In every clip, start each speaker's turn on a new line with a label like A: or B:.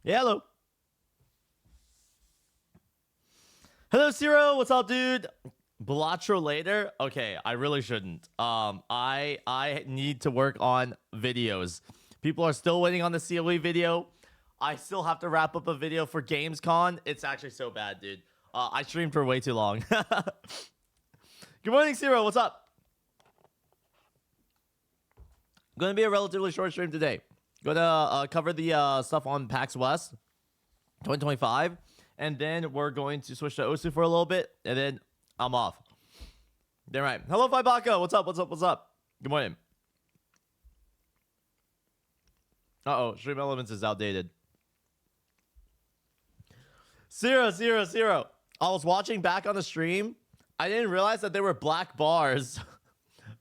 A: Yeah, hello. Hello, Ciro. What's up, dude? Blatro later? Okay, I really shouldn't. I need to work on videos. People are still waiting on the COE video. I still have to wrap up a video for Gamescom. It's actually so bad, dude. I streamed for way too long. Good morning, Ciro. What's up? Gonna be a relatively short stream today. Gonna cover the stuff on Pax West 2025. And then we're going to switch to Osu for a little bit. And then I'm off. Damn right. Hello, Vibaka. What's up? What's up? What's up? Good morning. Uh-oh. Stream Elements is outdated. Zero. I was watching back on the stream. I didn't realize that there were black bars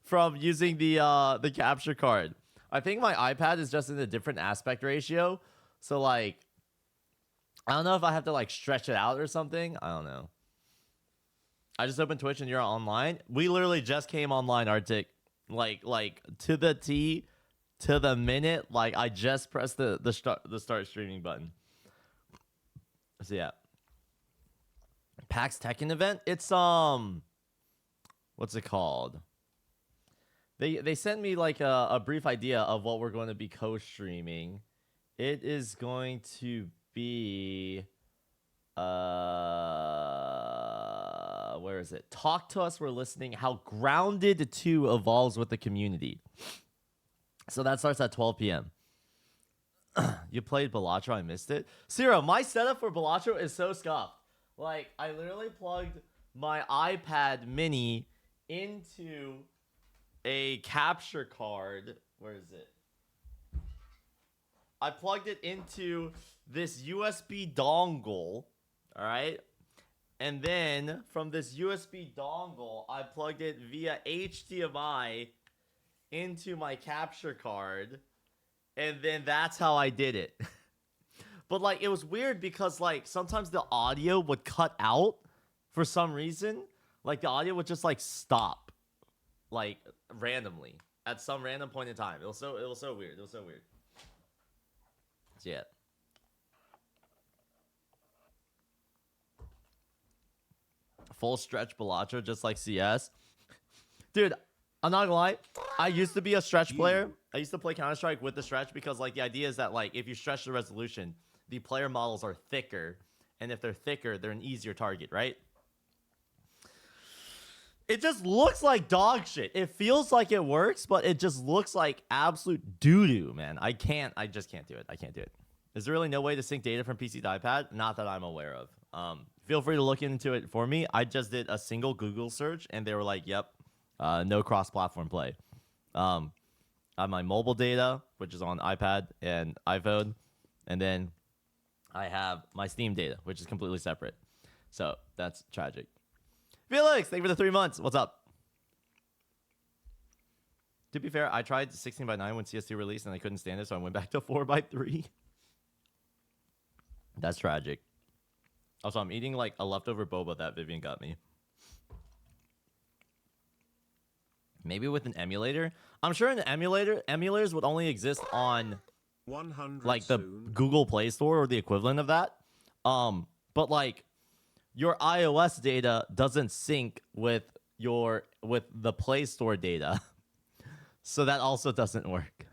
A: from using the capture card. I think my iPad is just in a different aspect ratio. So, like, I don't know if I have to, like, stretch it out or something. I don't know. I just opened Twitch and you're online. We literally just came online, Arctic. Like to the T, to the minute. Like, I just pressed the start streaming button. So, yeah. PAX Tekken event? It's, what's it called? They sent me, like, a brief idea of what we're going to be co-streaming. It is going to be where is it? Talk to Us, We're Listening, How Grounded 2 Evolves with the Community. So that starts at 12 p.m. You played Balatro, I missed it. Ciro, my setup for Balatro is so scuffed. Like, I literally plugged my iPad mini into a capture card. Where is it? I plugged it into this USB dongle, all right? And then from this USB dongle, I plugged it via HDMI into my capture card, and then that's how I did it. But, like, it was weird because, like, sometimes the audio would cut out for some reason. Like, the audio would just, like, stop, like, randomly at some random point in time. It was so weird. It was so weird. Yeah. Full stretch Balatro, just like CS. Dude, I'm not gonna lie. I used to be a stretch player. I used to play Counter-Strike with the stretch because, like, the idea is that, like, if you stretch the resolution, the player models are thicker. And if they're thicker, they're an easier target, right? It just looks like dog shit. It feels like it works, but it just looks like absolute doo-doo, man. I just can't do it. I can't do it. Is there really no way to sync data from PC to iPad? Not that I'm aware of. Feel free to look into it for me. I just did a single Google search, and they were like, yep, no cross-platform play. I have my mobile data, which is on iPad and iPhone, and then I have my Steam data, which is completely separate. So that's tragic. Felix, thank you for the 3 months. What's up? To be fair, I tried 16:9 when CS2 released, and I couldn't stand it, so I went back to 4:3. That's tragic. Also, I'm eating, like, a leftover boba that Vivian got me. Maybe with an emulator? I'm sure emulators would only exist on, like, the Google Play Store or the equivalent of that. But, like, your iOS data doesn't sync with the Play Store data. So that also doesn't work.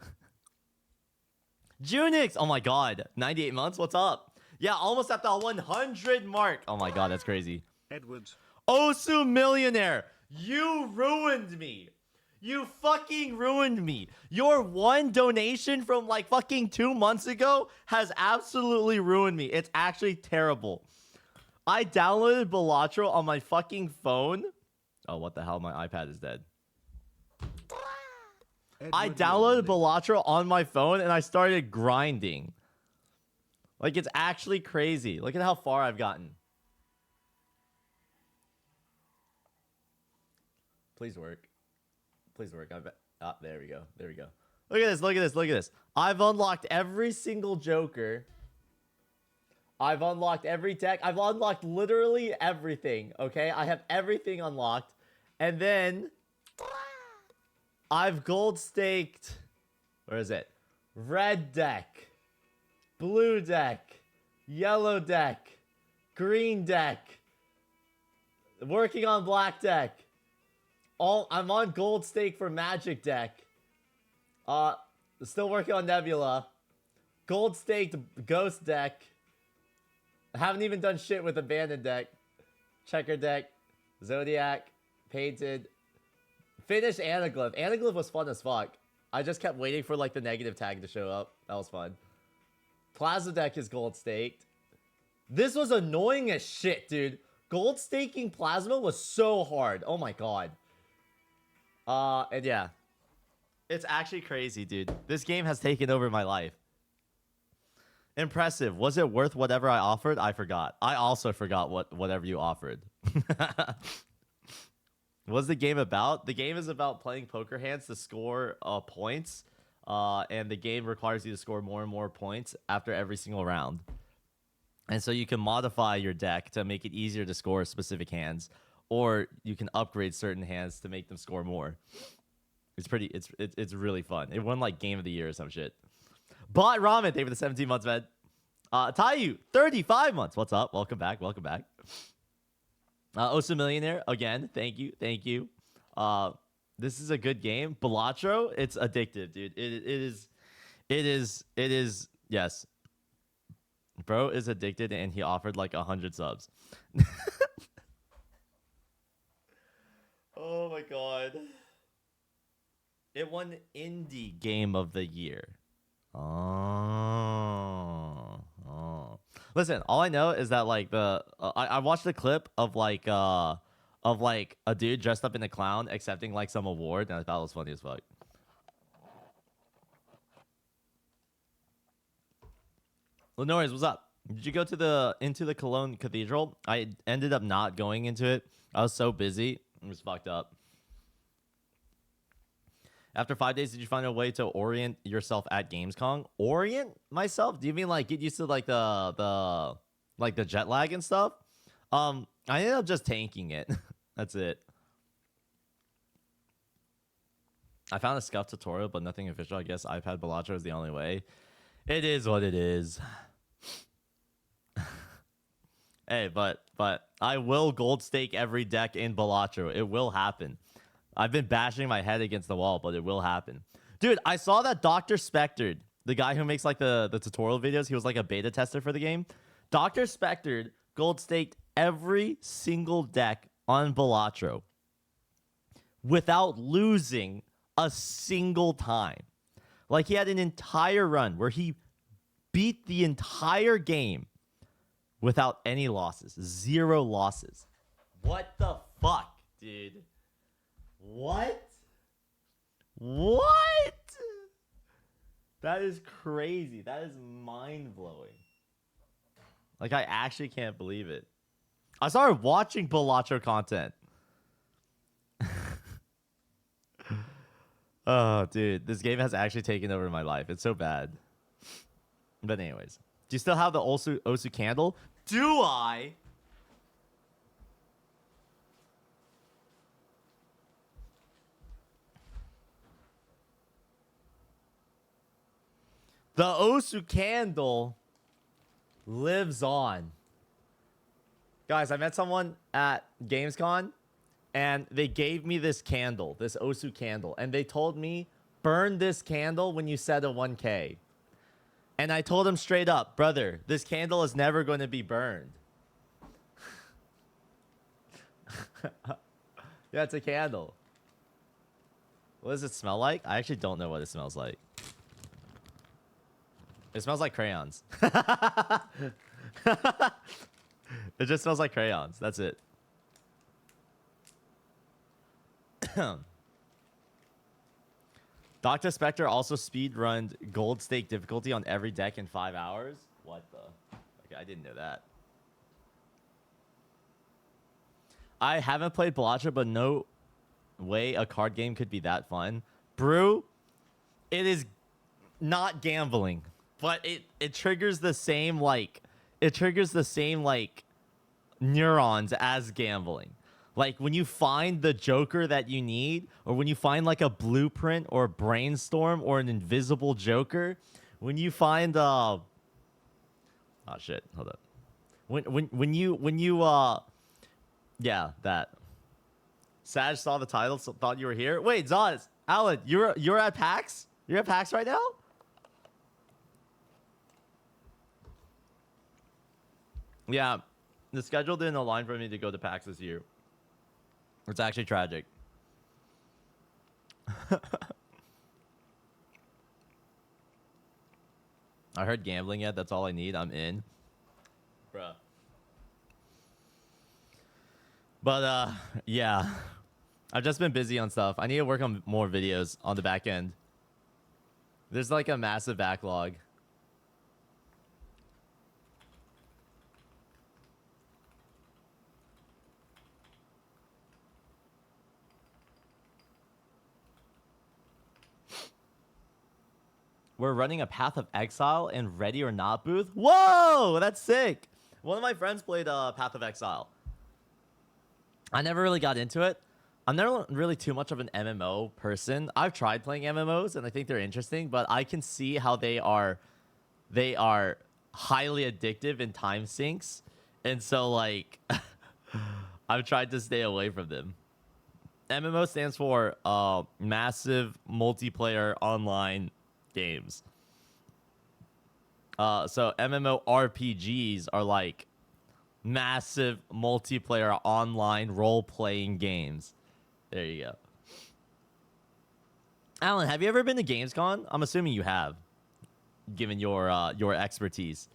A: Junix! Oh my god. 98 months? What's up? Yeah, almost at the 100 mark. Oh my god, that's crazy.
B: Edward.
A: Osu Millionaire, you ruined me. You fucking ruined me. Your one donation from, like, fucking 2 months ago has absolutely ruined me. It's actually terrible. I downloaded Balatro on my fucking phone. Oh, what the hell? My iPad is dead. I downloaded Balatro on my phone and I started grinding. Like, it's actually crazy. Look at how far I've gotten. Please work. Please work. There we go. There we go. Look at this. Look at this. Look at this. I've unlocked every single Joker. I've unlocked every tech. I've unlocked literally everything, okay? I have everything unlocked. And then I've gold staked. Where is it? Red deck. Blue deck. yellow deck, green deck, working on black deck. I'm on gold stake for magic deck. Still working on Nebula. Gold staked ghost deck. I haven't even done shit with abandoned deck. Checker deck. Zodiac. Painted. Finished Anaglyph. Anaglyph was fun as fuck. I just kept waiting for like the negative tag to show up. That was fun. Plasma deck is gold staked. This was annoying as shit, dude. Gold staking Plasma was so hard. Oh my god. And yeah. It's actually crazy, dude. This game has taken over my life. Impressive. Was it worth whatever I offered? I forgot. I also forgot whatever you offered. What's the game about? The game is about playing poker hands to score points. And the game requires you to score more and more points after every single round. And so you can modify your deck to make it easier to score specific hands. Or you can upgrade certain hands to make them score more. It's really fun. It won like Game of the Year or some shit. Bought Ramen, thank you for the 17 months, man. Tayu, 35 months. What's up? Welcome back. Welcome back. Osa Millionaire, again, thank you. Thank you. This is a good game. Balatro, it's addictive, dude. It is, yes. Bro is addicted and he offered like 100 subs. Oh my god. It won Indie Game of the Year. Oh. Listen, all I know is that like I watched a clip of like a dude dressed up in a clown accepting like some award, and I thought it was funny as fuck. Lenores, what's up? Did you go to into the Cologne Cathedral? I ended up not going into it. I was so busy. It was fucked up. After 5 days, did you find a way to orient yourself at Gamescom? Orient myself? Do you mean like get used to like the jet lag and stuff? I ended up just tanking it. That's it. I found a scuff tutorial, but nothing official. I guess iPad Balatro is the only way. It is what it is. Hey, but I will gold stake every deck in Balatro. It will happen. I've been bashing my head against the wall, but it will happen. Dude, I saw that Dr. Spectred, the guy who makes like the tutorial videos, he was like a beta tester for the game. Dr. Spectred gold staked every single deck on Balatro without losing a single time. Like he had an entire run where he beat the entire game without any losses. 0 losses. What the fuck, dude? What? That is crazy. That is mind-blowing. Like, I actually can't believe it. I started watching Balatro content. Oh, dude. This game has actually taken over my life. It's so bad. But anyways. Do you still have the Osu candle? Do I? The Osu candle lives on. Guys, I met someone at Gamescom, and they gave me this candle, this Osu candle, and they told me, burn this candle when you set a 1K. And I told him straight up, brother, this candle is never going to be burned. Yeah, it's a candle. What does it smell like? I actually don't know what it smells like. It smells like crayons. It just smells like crayons. That's it. Dr. Spectre also speedrunned gold stake difficulty on every deck in 5 hours. What the? Okay, I didn't know that. I haven't played Balatro, but no way a card game could be that fun. Brew, it is not gambling, but it triggers the same like neurons as gambling. Like when you find the Joker that you need, or when you find like a blueprint or a brainstorm or an invisible Joker, when you find I Oh shit, hold up. When you yeah, that. Sag saw the title, so thought you were here. Wait, Zaz, Alan, you're at PAX? You're at PAX right now? Yeah, the schedule didn't align for me to go to PAX this year. It's actually tragic. I heard gambling yet. That's all I need. I'm in. Bruh. But, yeah. I've just been busy on stuff. I need to work on more videos on the back end. There's like a massive backlog. We're running a Path of Exile and Ready or Not booth. Whoa, that's sick. One of my friends played Path of Exile. I never really got into it. I'm never really too much of an MMO person. I've tried playing MMOs and I think they're interesting, but I can see how they are highly addictive in time sinks. And so like I've tried to stay away from them. MMO stands for massive multiplayer online games. So MMORPGs are like massive multiplayer online role-playing games. There you go. Alan, have you ever been to Gamescom? I'm assuming you have, given your expertise.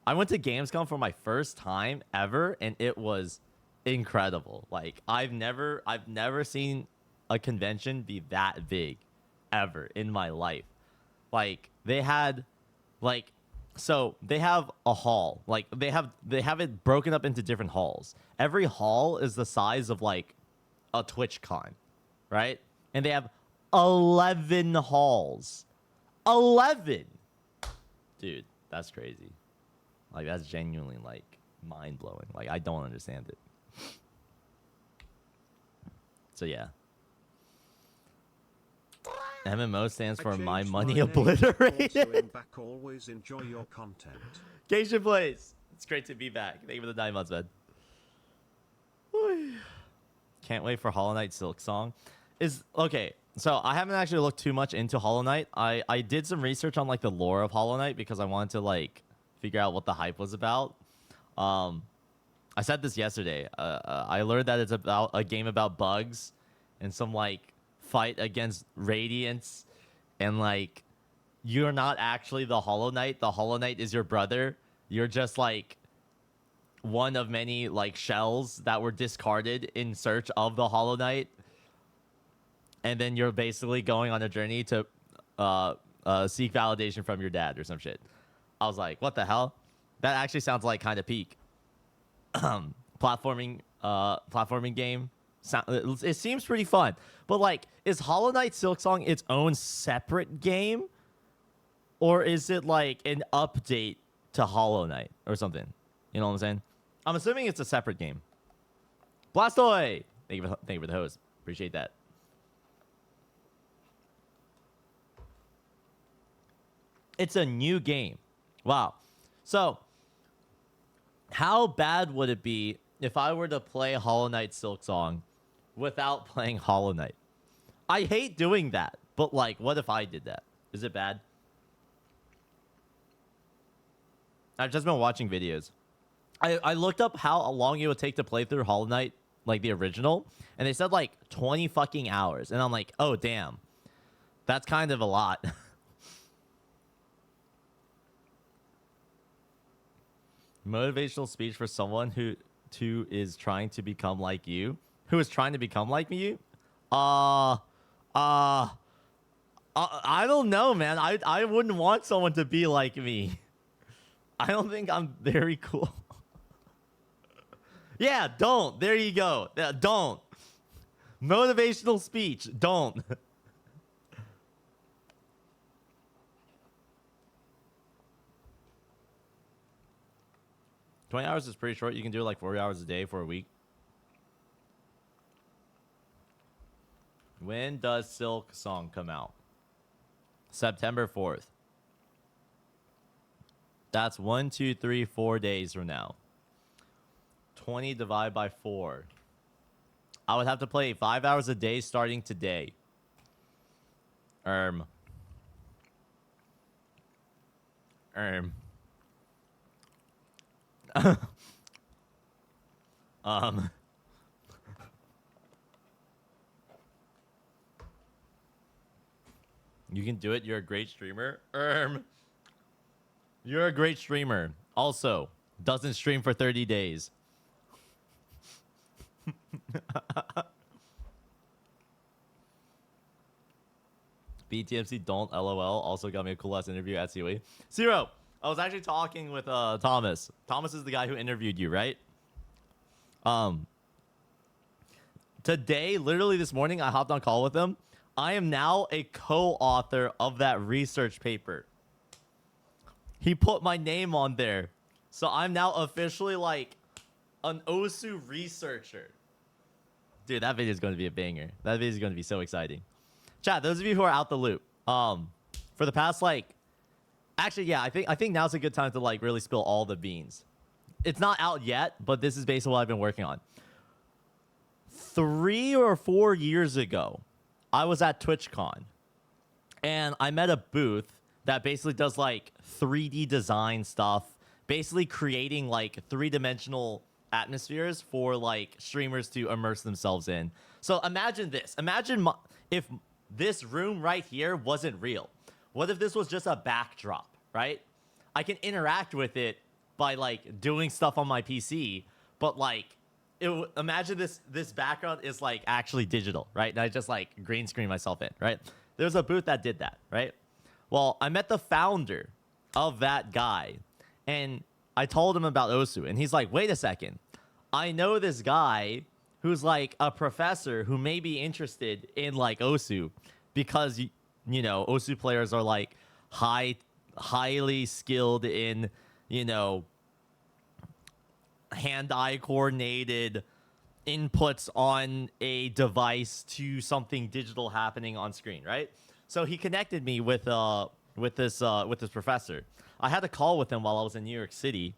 A: I went to Gamescom for my first time ever, and it was incredible. Like I've never seen a convention be that big ever in my life. Like they had so they have a hall. Like they have it broken up into different halls. Every hall is the size of like a TwitchCon, right? And they have 11 halls. 11. Dude, that's crazy. Like that's genuinely like mind-blowing. Like I don't understand it. So yeah. MMO stands for My Money Obliterated.
B: Back, always enjoy your content.
A: Geisha Plays. It's great to be back. Thank you for the 9 months, man. Can't wait for Hollow Knight Silk Song. Okay, so I haven't actually looked too much into Hollow Knight. I did some research on like the lore of Hollow Knight because I wanted to like figure out what the hype was about. I said this yesterday. I learned that it's about a game about bugs and some like fight against Radiance, and like you're not actually the Hollow Knight. The Hollow Knight is your brother. You're just like one of many like shells that were discarded in search of the Hollow Knight, and then you're basically going on a journey to seek validation from your dad or some shit. I was like, what the hell? That actually sounds like kind of peak platforming game. It seems pretty fun, but like, is Hollow Knight Silksong its own separate game, or is it like an update to Hollow Knight or something? You know what I'm saying? I'm assuming it's a separate game. Blastoy, thank you for the host. Appreciate that. It's a new game. Wow. So, how bad would it be if I were to play Hollow Knight Silksong without playing Hollow Knight? I hate doing that, but like, what if I did that? Is it bad? I've just been watching videos. I looked up how long it would take to play through Hollow Knight, like the original, and they said like 20 fucking hours. And I'm like, oh, damn. That's kind of a lot. Motivational speech for someone who is trying to become like you. Who is trying to become like you? I don't know, man. I wouldn't want someone to be like me. I don't think I'm very cool. Yeah, don't. There you go. Yeah, don't. Motivational speech. Don't. $20 is pretty short. You can do like 40 hours a day for a week. When does Silk Song come out? September 4th. That's 1, 2, 3, 4 days from now. 20 divided by 4. I would have to play 5 hours a day starting today. Um. You can do it. You're a great streamer. You're a great streamer. Also, doesn't stream for 30 days. BTMC don't LOL also got me a cool ass interview at COE. Zero. I was actually talking with Thomas. Thomas is the guy who interviewed you, right? Today, literally this morning, I hopped on call with him. I am now a co-author of that research paper. He put my name on there. So I'm now officially like an OSU researcher. Dude, that video is going to be a banger. That video is going to be so exciting. Chat, those of you who are out the loop, for the past actually, yeah, I think now's a good time to like really spill all the beans. It's not out yet, but this is basically what I've been working on. 3 or 4 years ago, I was at TwitchCon, and I met a booth that basically does like 3D design stuff, basically creating like 3-dimensional atmospheres for like streamers to immerse themselves in. So imagine this. Imagine if this room right here wasn't real. What if this was just a backdrop, right? I can interact with it by like doing stuff on my PC, but like imagine this background is like actually digital, right? And I just like green screen myself in, right? There's a booth that did that, right? Well, I met the founder of that guy, and I told him about OSU, and he's like, wait a second. I know this guy who's like a professor who may be interested in like OSU because, you know, OSU players are like highly skilled in, you know, hand-eye coordinated inputs on a device to something digital happening on screen, right? So he connected me with this professor. I had a call with him while I was in New York City,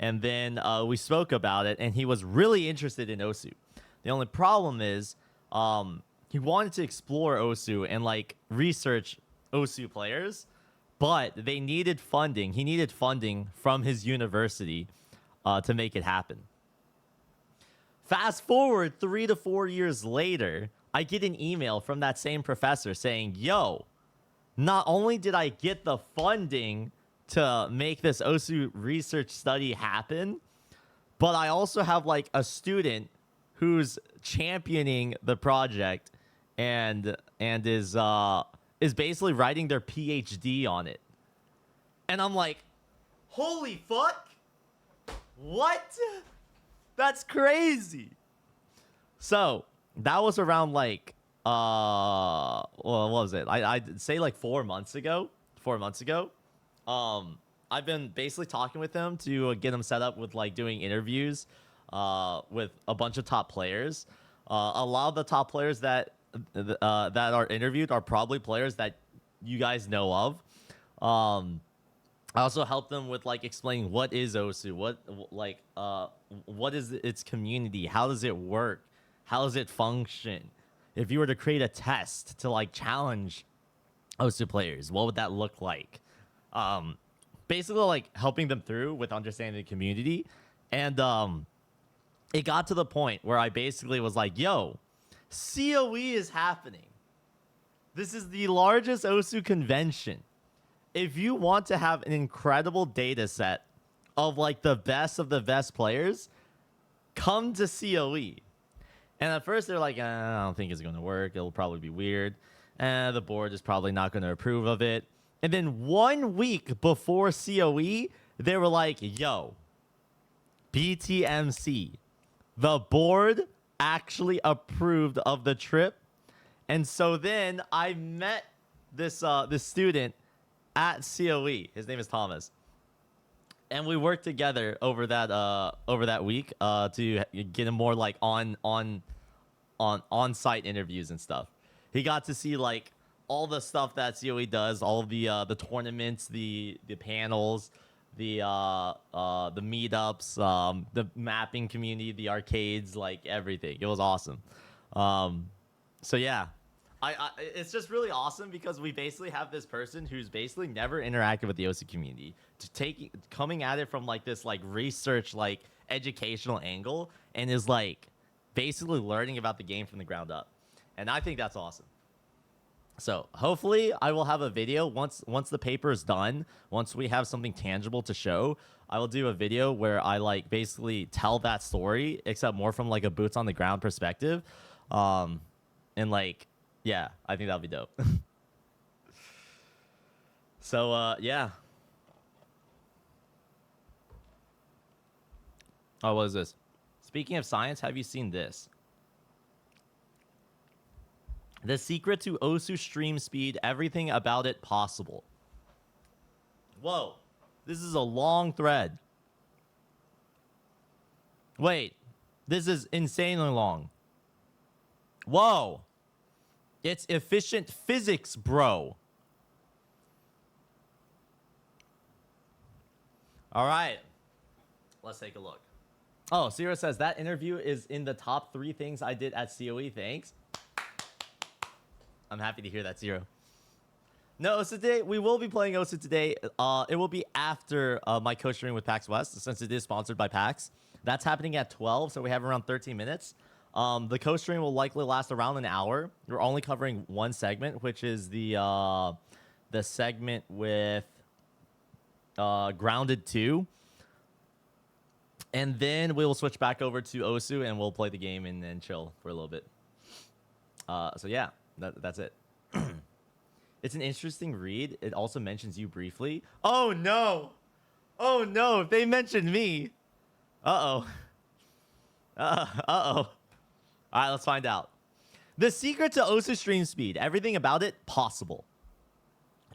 A: and then we spoke about it, and he was really interested in OSU. The only problem is he wanted to explore OSU and like research OSU players, but they needed funding. He needed funding from his university to make it happen. Fast forward 3 to 4 years later, I get an email from that same professor saying, yo, not only did I get the funding to make this OSU research study happen, but I also have like a student who's championing the project and is basically writing their PhD on it. And I'm like, holy fuck! What? That's crazy. So that was around like well, what was it? I'd say like 4 months ago. 4 months ago. I've been basically talking with him to get him set up with like doing interviews with a bunch of top players. A lot of the top players that are interviewed are probably players that you guys know of. I also helped them with like explaining what is OSU, what is its community, how does it work, how does it function. If you were to create a test to like challenge OSU players, what would that look like? Basically like helping them through with understanding the community. And it got to the point where I basically was like, yo, COE is happening. This is the largest OSU convention. If you want to have an incredible data set of like the best of the best players, come to COE. And at first they're like, I don't think it's going to work. It'll probably be weird. The board is probably not going to approve of it. And then 1 week before COE, they were like, yo, BTMC, the board actually approved of the trip. And so then I met this student at COE. His name is Thomas. And we worked together over that week to get him more like on-site interviews and stuff. He got to see like all the stuff that COE does, all the tournaments, the panels, the meetups, the mapping community, the arcades, like everything. It was awesome. So yeah, I it's just really awesome because we basically have this person who's basically never interacted with the OC community to coming at it from like this like research like educational angle and is like basically learning about the game from the ground up, and I think that's awesome. So hopefully I will have a video once the paper is done. Once we have something tangible to show, I will do a video where I like basically tell that story, except more from like a boots on the ground perspective. And like, yeah, I think that'll be dope. So yeah. Oh, what is this? Speaking of science, have you seen this? The secret to Osu stream speed, everything about it possible. Whoa. This is a long thread. Wait. This is insanely long. Whoa. It's efficient physics, bro. All right. Let's take a look. Oh, Zero says that interview is in the top 3 things I did at COE. Thanks. I'm happy to hear that, Zero. No, OSA today. We will be playing OSA today. It will be after my coach stream with Pax West, since it is sponsored by Pax. That's happening at 12, so we have around 13 minutes. The coach stream will likely last around an hour. We're only covering one segment, which is the segment with Grounded 2. And then we will switch back over to Osu, and we'll play the game and then chill for a little bit. So yeah. That's it. It's an interesting read. It also mentions you briefly. Oh, no. Oh, no. If they mentioned me. Uh-oh. Uh-oh. All right, let's find out. The secret to Osu stream speed. Everything about it possible.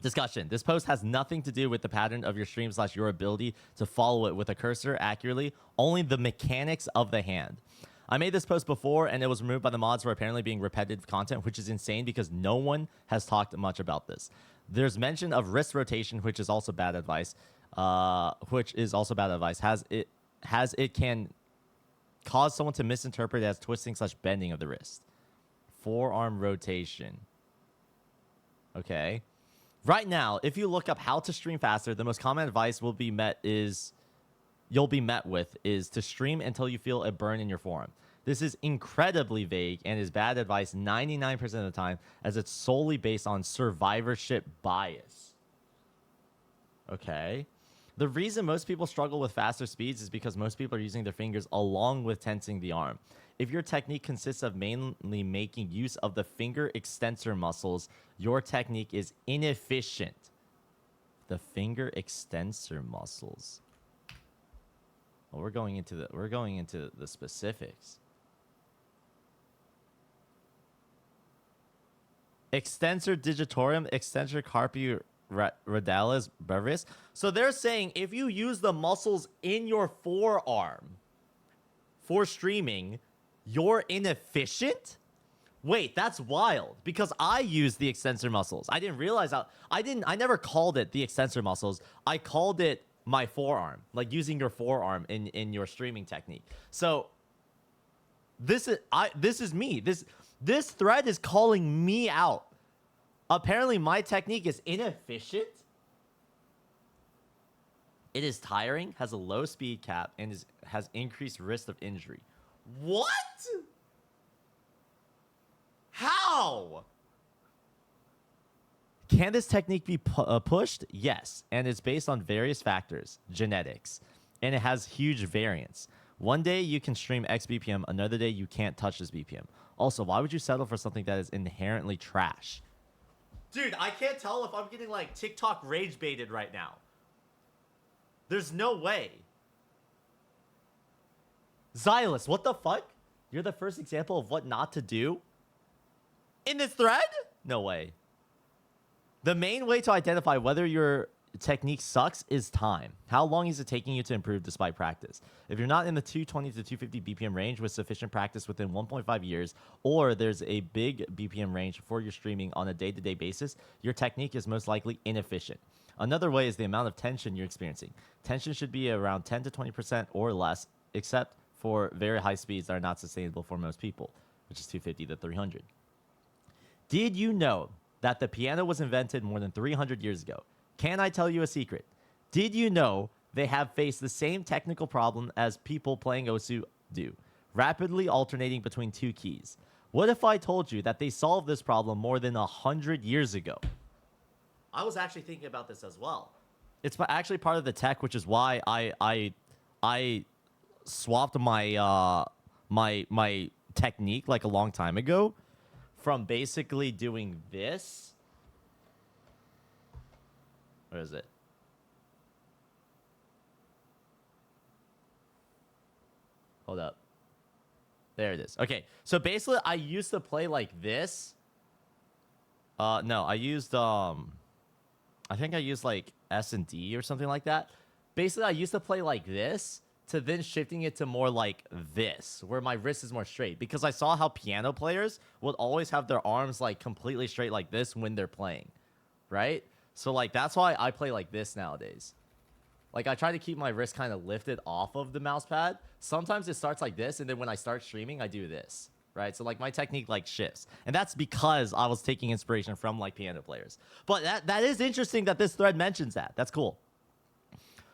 A: Discussion. This post has nothing to do with the pattern of your stream / your ability to follow it with a cursor accurately. Only the mechanics of the hand. I made this post before, and it was removed by the mods for apparently being repetitive content, which is insane because no one has talked much about this. There's mention of wrist rotation, which is also bad advice. Has it can cause someone to misinterpret it as twisting / bending of the wrist. Forearm rotation. Okay. Right now, if you look up how to stream faster, the most common advice you'll be met with is to stream until you feel a burn in your forearm. This is incredibly vague and is bad advice 99% of the time, as it's solely based on survivorship bias. Okay. The reason most people struggle with faster speeds is because most people are using their fingers along with tensing the arm. If your technique consists of mainly making use of the finger extensor muscles, your technique is inefficient. The finger extensor muscles. Well, we're going into the specifics. Extensor digitorum, extensor carpi radialis brevis. So they're saying if you use the muscles in your forearm for streaming, you're inefficient? Wait, that's wild, because I use the extensor muscles. I didn't realize how I never called it the extensor muscles. I called it my forearm, like using your forearm in your streaming technique. So this is me. This thread is calling me out. Apparently my technique is inefficient. It is tiring, has a low speed cap, and has increased risk of injury. What? How? Can this technique be pushed? Yes, and it's based on various factors, genetics, and it has huge variance. One day you can stream X BPM, another day you can't touch this BPM. Also, why would you settle for something that is inherently trash? Dude, I can't tell if I'm getting like TikTok rage baited right now. There's no way. Xylus, what the fuck? You're the first example of what not to do in this thread? No way. The main way to identify whether your technique sucks is time. How long is it taking you to improve despite practice? If you're not in the 220 to 250 BPM range with sufficient practice within 1.5 years, or there's a big BPM range for your streaming on a day-to-day basis, your technique is most likely inefficient. Another way is the amount of tension you're experiencing. Tension should be around 10 to 20% or less, except for very high speeds that are not sustainable for most people, which is 250 to 300. Did you know that the piano was invented more than 300 years ago? Can I tell you a secret? Did you know they have faced the same technical problem as people playing Osu do, rapidly alternating between two keys? What if I told you that they solved this problem more than 100 years ago? I was actually thinking about this as well. It's actually part of the tech, which is why I swapped my my technique like a long time ago from basically doing this. Where is it? Hold up. There it is. Okay, so basically I used to play like this. No, I used I think I used like S and D or something like that. Basically, I used to play like this to then shifting it to more like this, where my wrist is more straight, because I saw how piano players would always have their arms like completely straight like this when they're playing, right? So like that's why I play like this nowadays. Like, I try to keep my wrist kind of lifted off of the mouse pad. Sometimes it starts like this, and then when I start streaming, I do this, right? So, like, my technique, like, shifts. And that's because I was taking inspiration from, like, piano players. But that is interesting that this thread mentions that. That's cool.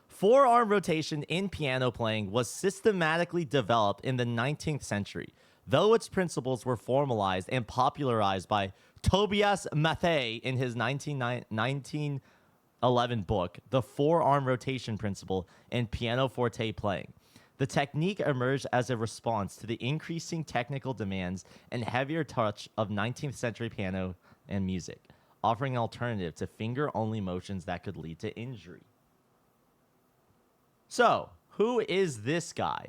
A: Forearm rotation in piano playing was systematically developed in the 19th century, though its principles were formalized and popularized by Tobias Mattei in his 1911 book, The Forearm Rotation Principle in Pianoforte Playing. The technique emerged as a response to the increasing technical demands and heavier touch of 19th century piano and music, offering an alternative to finger-only motions that could lead to injury. So, who is this guy?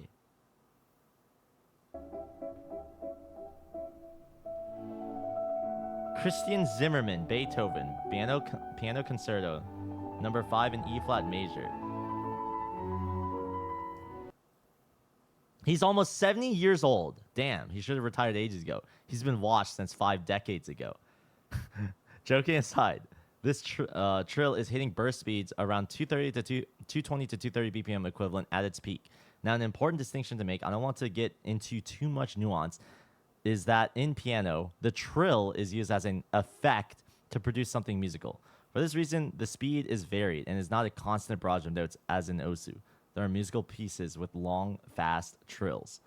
A: Christian Zimmermann, Beethoven, Piano Concerto, number 5 in E-flat major. He's almost 70 years old. Damn, he should have retired ages ago. He's been watched since 5 decades ago. Joking aside, this trill is hitting burst speeds around 220 to 230 BPM equivalent at its peak. Now, an important distinction to make, I don't want to get into too much nuance, is that in piano, the trill is used as an effect to produce something musical. For this reason, the speed is varied and is not a constant barrage of notes as in Osu. There are musical pieces with long, fast trills.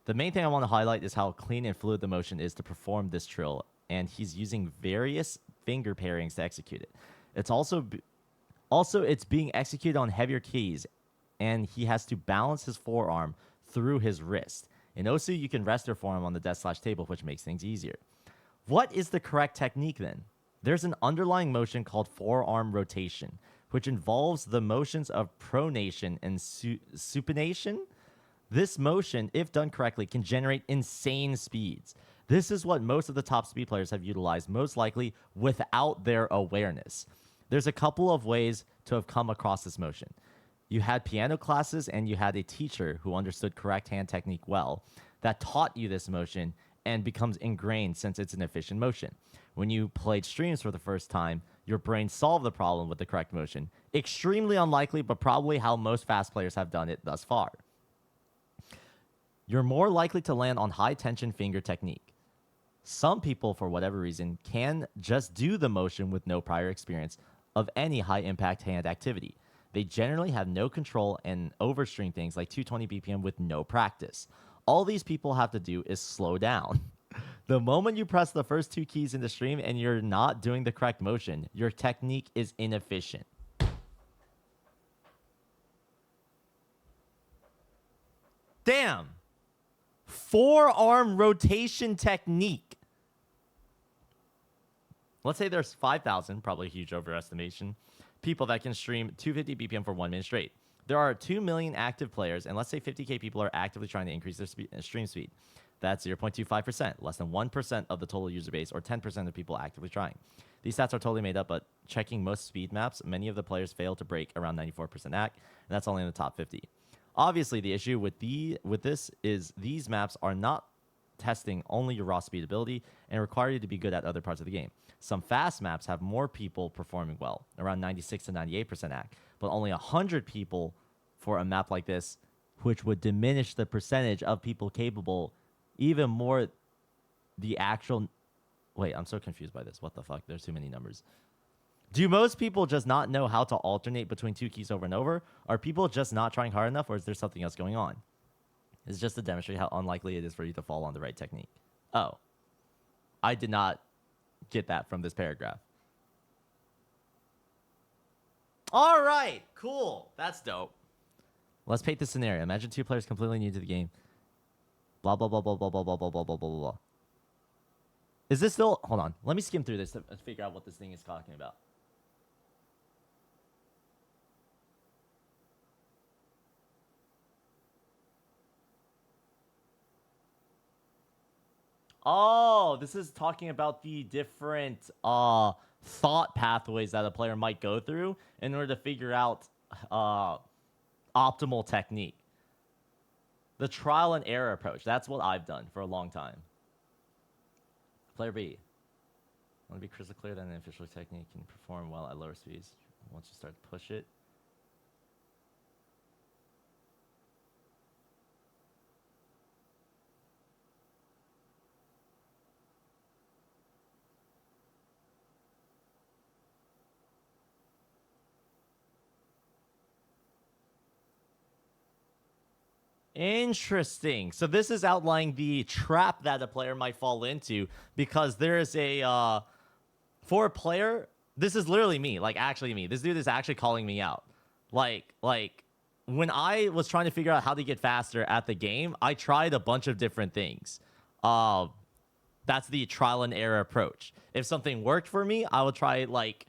A: The main thing I want to highlight is how clean and fluid the motion is to perform this trill, and he's using various finger pairings to execute it. It's also it's being executed on heavier keys, and he has to balance his forearm through his wrist. In Osu, you can rest your forearm on the desk/table, which makes things easier. What is the correct technique then? There's an underlying motion called forearm rotation, which involves the motions of pronation and supination. This motion, if done correctly, can generate insane speeds. This is what most of the top speed players have utilized, most likely without their awareness. There's a couple of ways to have come across this motion. You had piano classes and you had a teacher who understood correct hand technique well that taught you this motion and becomes ingrained since it's an efficient motion. When you played streams for the first time, your brain solved the problem with the correct motion. Extremely unlikely, but probably how most fast players have done it thus far. You're more likely to land on high tension finger technique. Some people, for whatever reason, can just do the motion with no prior experience of any high impact hand activity. They generally have no control and overstring things like 220 BPM with no practice. All these people have to do is slow down. The moment you press the first 2 keys in the stream and you're not doing the correct motion, your technique is inefficient. Damn. Forearm rotation technique. Let's say there's 5,000, probably a huge overestimation, people that can stream 250 BPM for 1 minute straight. There are 2 million active players, and let's say 50K people are actively trying to increase their stream speed. That's 0.25%, less than 1% of the total user base, or 10% of people actively trying. These stats are totally made up, but checking most speed maps, many of the players fail to break around 94% ACK, and that's only in the top 50. Obviously, the issue with this is these maps are not testing only your raw speed ability and require you to be good at other parts of the game. Some fast maps have more people performing well, around 96 to 98% act, but only 100 people for a map like this, which would diminish the percentage of people capable even more. The actual... Wait, I'm so confused by this. What the fuck? There's too many numbers. Do most people just not know how to alternate between two keys over and over? Are people just not trying hard enough, or is there something else going on? It's just to demonstrate how unlikely it is for you to fall on the right technique. Oh. I did not get that from this paragraph. All right, cool. That's dope. Let's paint the scenario. Imagine two players completely new to the game. Blah, blah, blah, blah, blah, blah, blah, blah, blah, blah, blah, blah. Is this still... Hold on. Let me skim through this to figure out what this thing is talking about. Oh, this is talking about the different thought pathways that a player might go through in order to figure out optimal technique. The trial and error approach. That's what I've done for a long time. Player B. I want to be crystal clear that an official technique can perform well at lower speeds once you start to push it. Interesting. So this is outlining the trap that a player might fall into, because there is a for a player, this is literally me, like actually me. This dude is actually calling me out. Like when I was trying to figure out how to get faster at the game, I tried a bunch of different things. That's the trial and error approach. If something worked for me, I would try like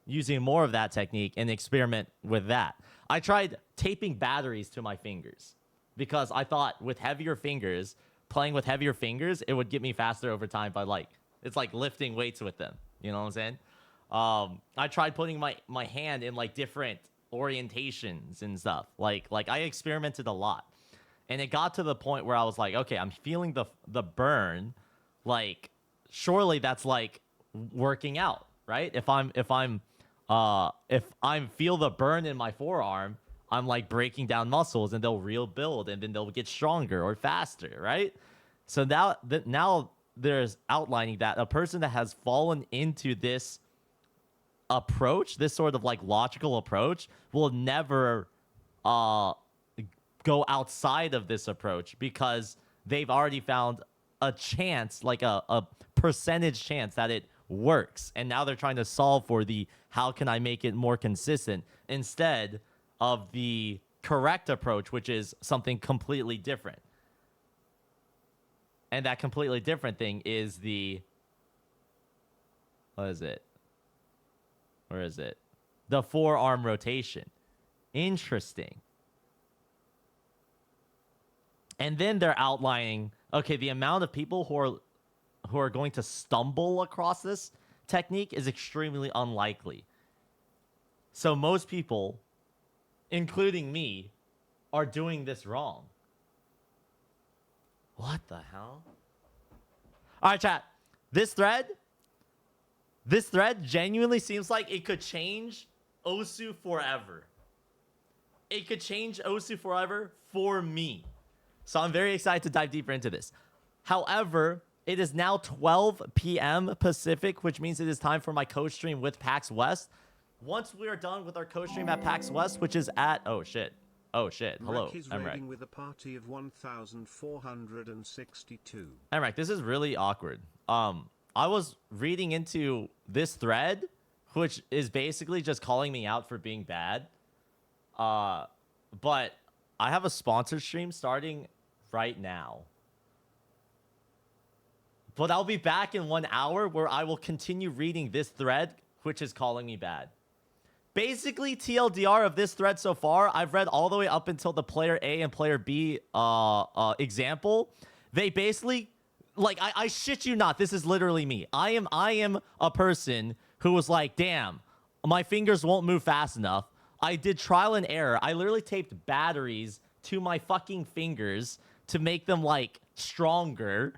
A: using more of that technique and experiment with that. I tried taping batteries to my fingers, because I thought with heavier fingers, playing with heavier fingers, it would get me faster over time by like, it's like lifting weights with them. You know what I'm saying? I tried putting my hand in like different orientations and stuff. Like I experimented a lot. And it got to the point where I was like, okay, I'm feeling the burn. Like, surely that's like working out, right? If I feel the burn in my forearm, I'm like breaking down muscles and they'll rebuild and then they'll get stronger or faster, right? So now there's outlining that a person that has fallen into this approach, this sort of like logical approach, will never go outside of this approach, because they've already found a chance, like a percentage chance that it works. And now they're trying to solve for the how can I make it more consistent instead of the correct approach, which is something completely different. And that completely different thing is the... What is it? Where is it? The forearm rotation. Interesting. And then they're outlining, okay, the amount of people who are going to stumble across this technique is extremely unlikely. So most people, including me, are doing this wrong. What the hell? All right, chat. This thread genuinely seems like it could change Osu forever. It could change Osu forever for me. So I'm very excited to dive deeper into this. However, it is now 12 p.m. Pacific, which means it is time for my coach stream with Pax West. Once we are done with our coach stream at Pax West, which is at... Oh, shit. Hello, Emrek.
B: With a party of 1,462.
A: Emrek, this is really awkward. I was reading into this thread, which is basically just calling me out for being bad. But I have a sponsored stream starting right now. But I'll be back in 1 hour where I will continue reading this thread, which is calling me bad. Basically, TLDR of this thread so far, I've read all the way up until the player A and player B example. They basically, like, I shit you not, this is literally me. I am a person who was like, damn, my fingers won't move fast enough. I did trial and error. I literally taped batteries to my fucking fingers to make them, like, stronger.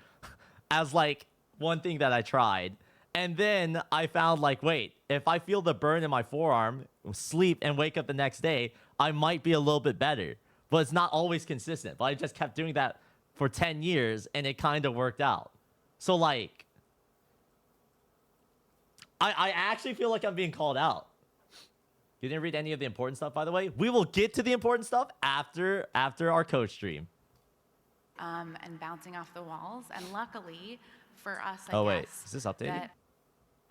A: as like one thing that I tried. And then I found like, wait, if I feel the burn in my forearm, sleep, and wake up the next day, I might be a little bit better. But it's not always consistent. But I just kept doing that for 10 years, and it kind of worked out. So like, I actually feel like I'm being called out. You didn't read any of the important stuff, by the way. We will get to the important stuff after our coach stream.
C: And bouncing off the walls. And luckily for us, I
A: Oh wait,
C: guess,
A: is this updated?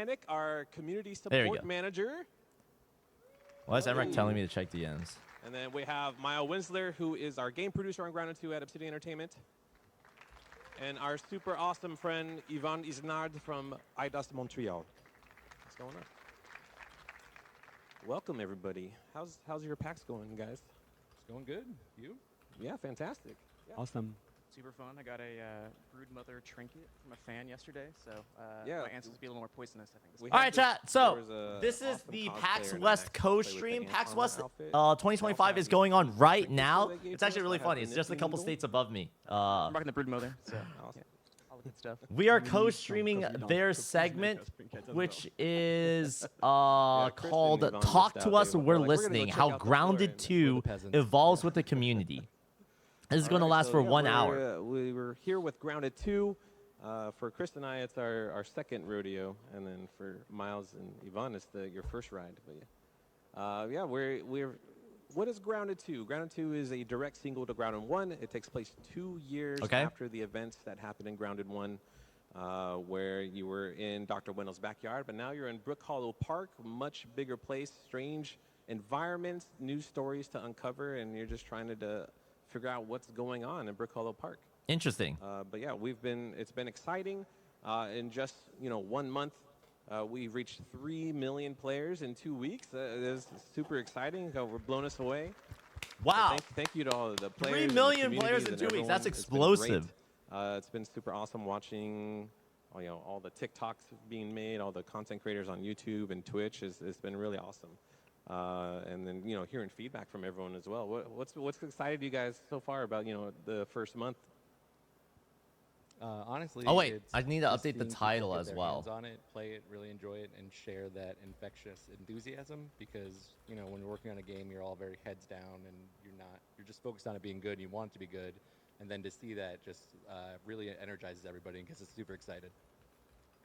D: Nick, our community
A: There we
D: support
A: go.
D: manager.
A: Why is Emmerich telling me to check DMs?
D: And then we have Mile Winsler, who is our game producer on Grounded 2 at Obsidian Entertainment. And our super awesome friend, Yvonne Isnard from IDOS Montreal. What's going on? Welcome, everybody. How's your PAX going, guys?
E: It's going good. You?
D: Yeah, fantastic. Yeah.
F: Awesome.
E: Super fun. I got a brood mother trinket from a fan yesterday, so
D: Yeah.
E: my answers will be a little more poisonous, I think.
D: We
A: All
D: had
A: right,
D: this-
A: chat.
D: there
A: So
D: was a
A: this is
D: awesome
A: the
D: cosplayer
A: PAX
D: that
A: West
D: actually
A: co
D: played with the
A: stream.
D: Ant
A: PAX
D: Farmer
A: West
D: outfit.
A: 2025
D: Also
A: is
D: have
A: going
D: this
A: on right
D: trinket
A: now.
D: they gave
A: It's
D: to
A: actually
D: us.
A: really
D: I have
A: funny.
D: the
A: It's just a
D: Nifty
A: couple
D: Eagle.
A: states above me.
E: I'm rocking the brood mother, so
D: Awesome.
E: all the good stuff.
A: We are co-streaming their segment, which is
D: Kristen and
A: called
D: Yvonne
A: "Talk
D: missed
A: to
D: out.
A: Us,
D: They were
A: We're
D: like, "We're gonna go
A: Listening:
D: check
A: How
D: out the
A: Grounded
D: floor," and
A: 2
E: peasants.
A: evolves with the community." This is going to
D: All right,
A: last
D: so
A: for
D: yeah,
A: 1
D: we're,
A: hour.
D: We were here with Grounded 2. For Chris and I, it's our second rodeo, and then for Miles and Yvonne, it's your first ride. But yeah, we're. What is Grounded 2? Grounded 2 is a direct sequel to Grounded 1. It takes place 2 years
A: Okay.
D: after the events that happened in Grounded 1, where you were in Dr. Wendell's backyard, but now you're in Brook Hollow Park, much bigger place, strange environments, new stories to uncover, and you're just trying to figure out what's going on in Brook Hollow Park.
A: Interesting.
D: But yeah, it's been exciting. In just 1 month, we've reached 3 million players in 2 weeks. It is super exciting. We're blown us away.
A: Wow.
D: Thank you to all of the players.
A: 3
D: and the
A: million players
D: communities
A: in
D: and
A: 2 weeks.
D: everyone.
A: That's
D: It's been great.
A: explosive.
D: It's been super awesome watching all the TikToks being made, all the content creators on YouTube and Twitch. It's been really awesome. And then hearing feedback from everyone as well. What's excited you guys so far about the first month?
F: Honestly,
A: Oh, wait,
F: it's
A: I need to
F: just
A: update the
F: seeing people
A: title
F: get
A: as
F: their
A: well.
F: hands on it, play it, really enjoy it, and share that infectious enthusiasm. Because when you're working on a game, you're all very heads down, and you're just focused on it being good. And you want it to be good, and then to see that just really energizes everybody and gets us super excited.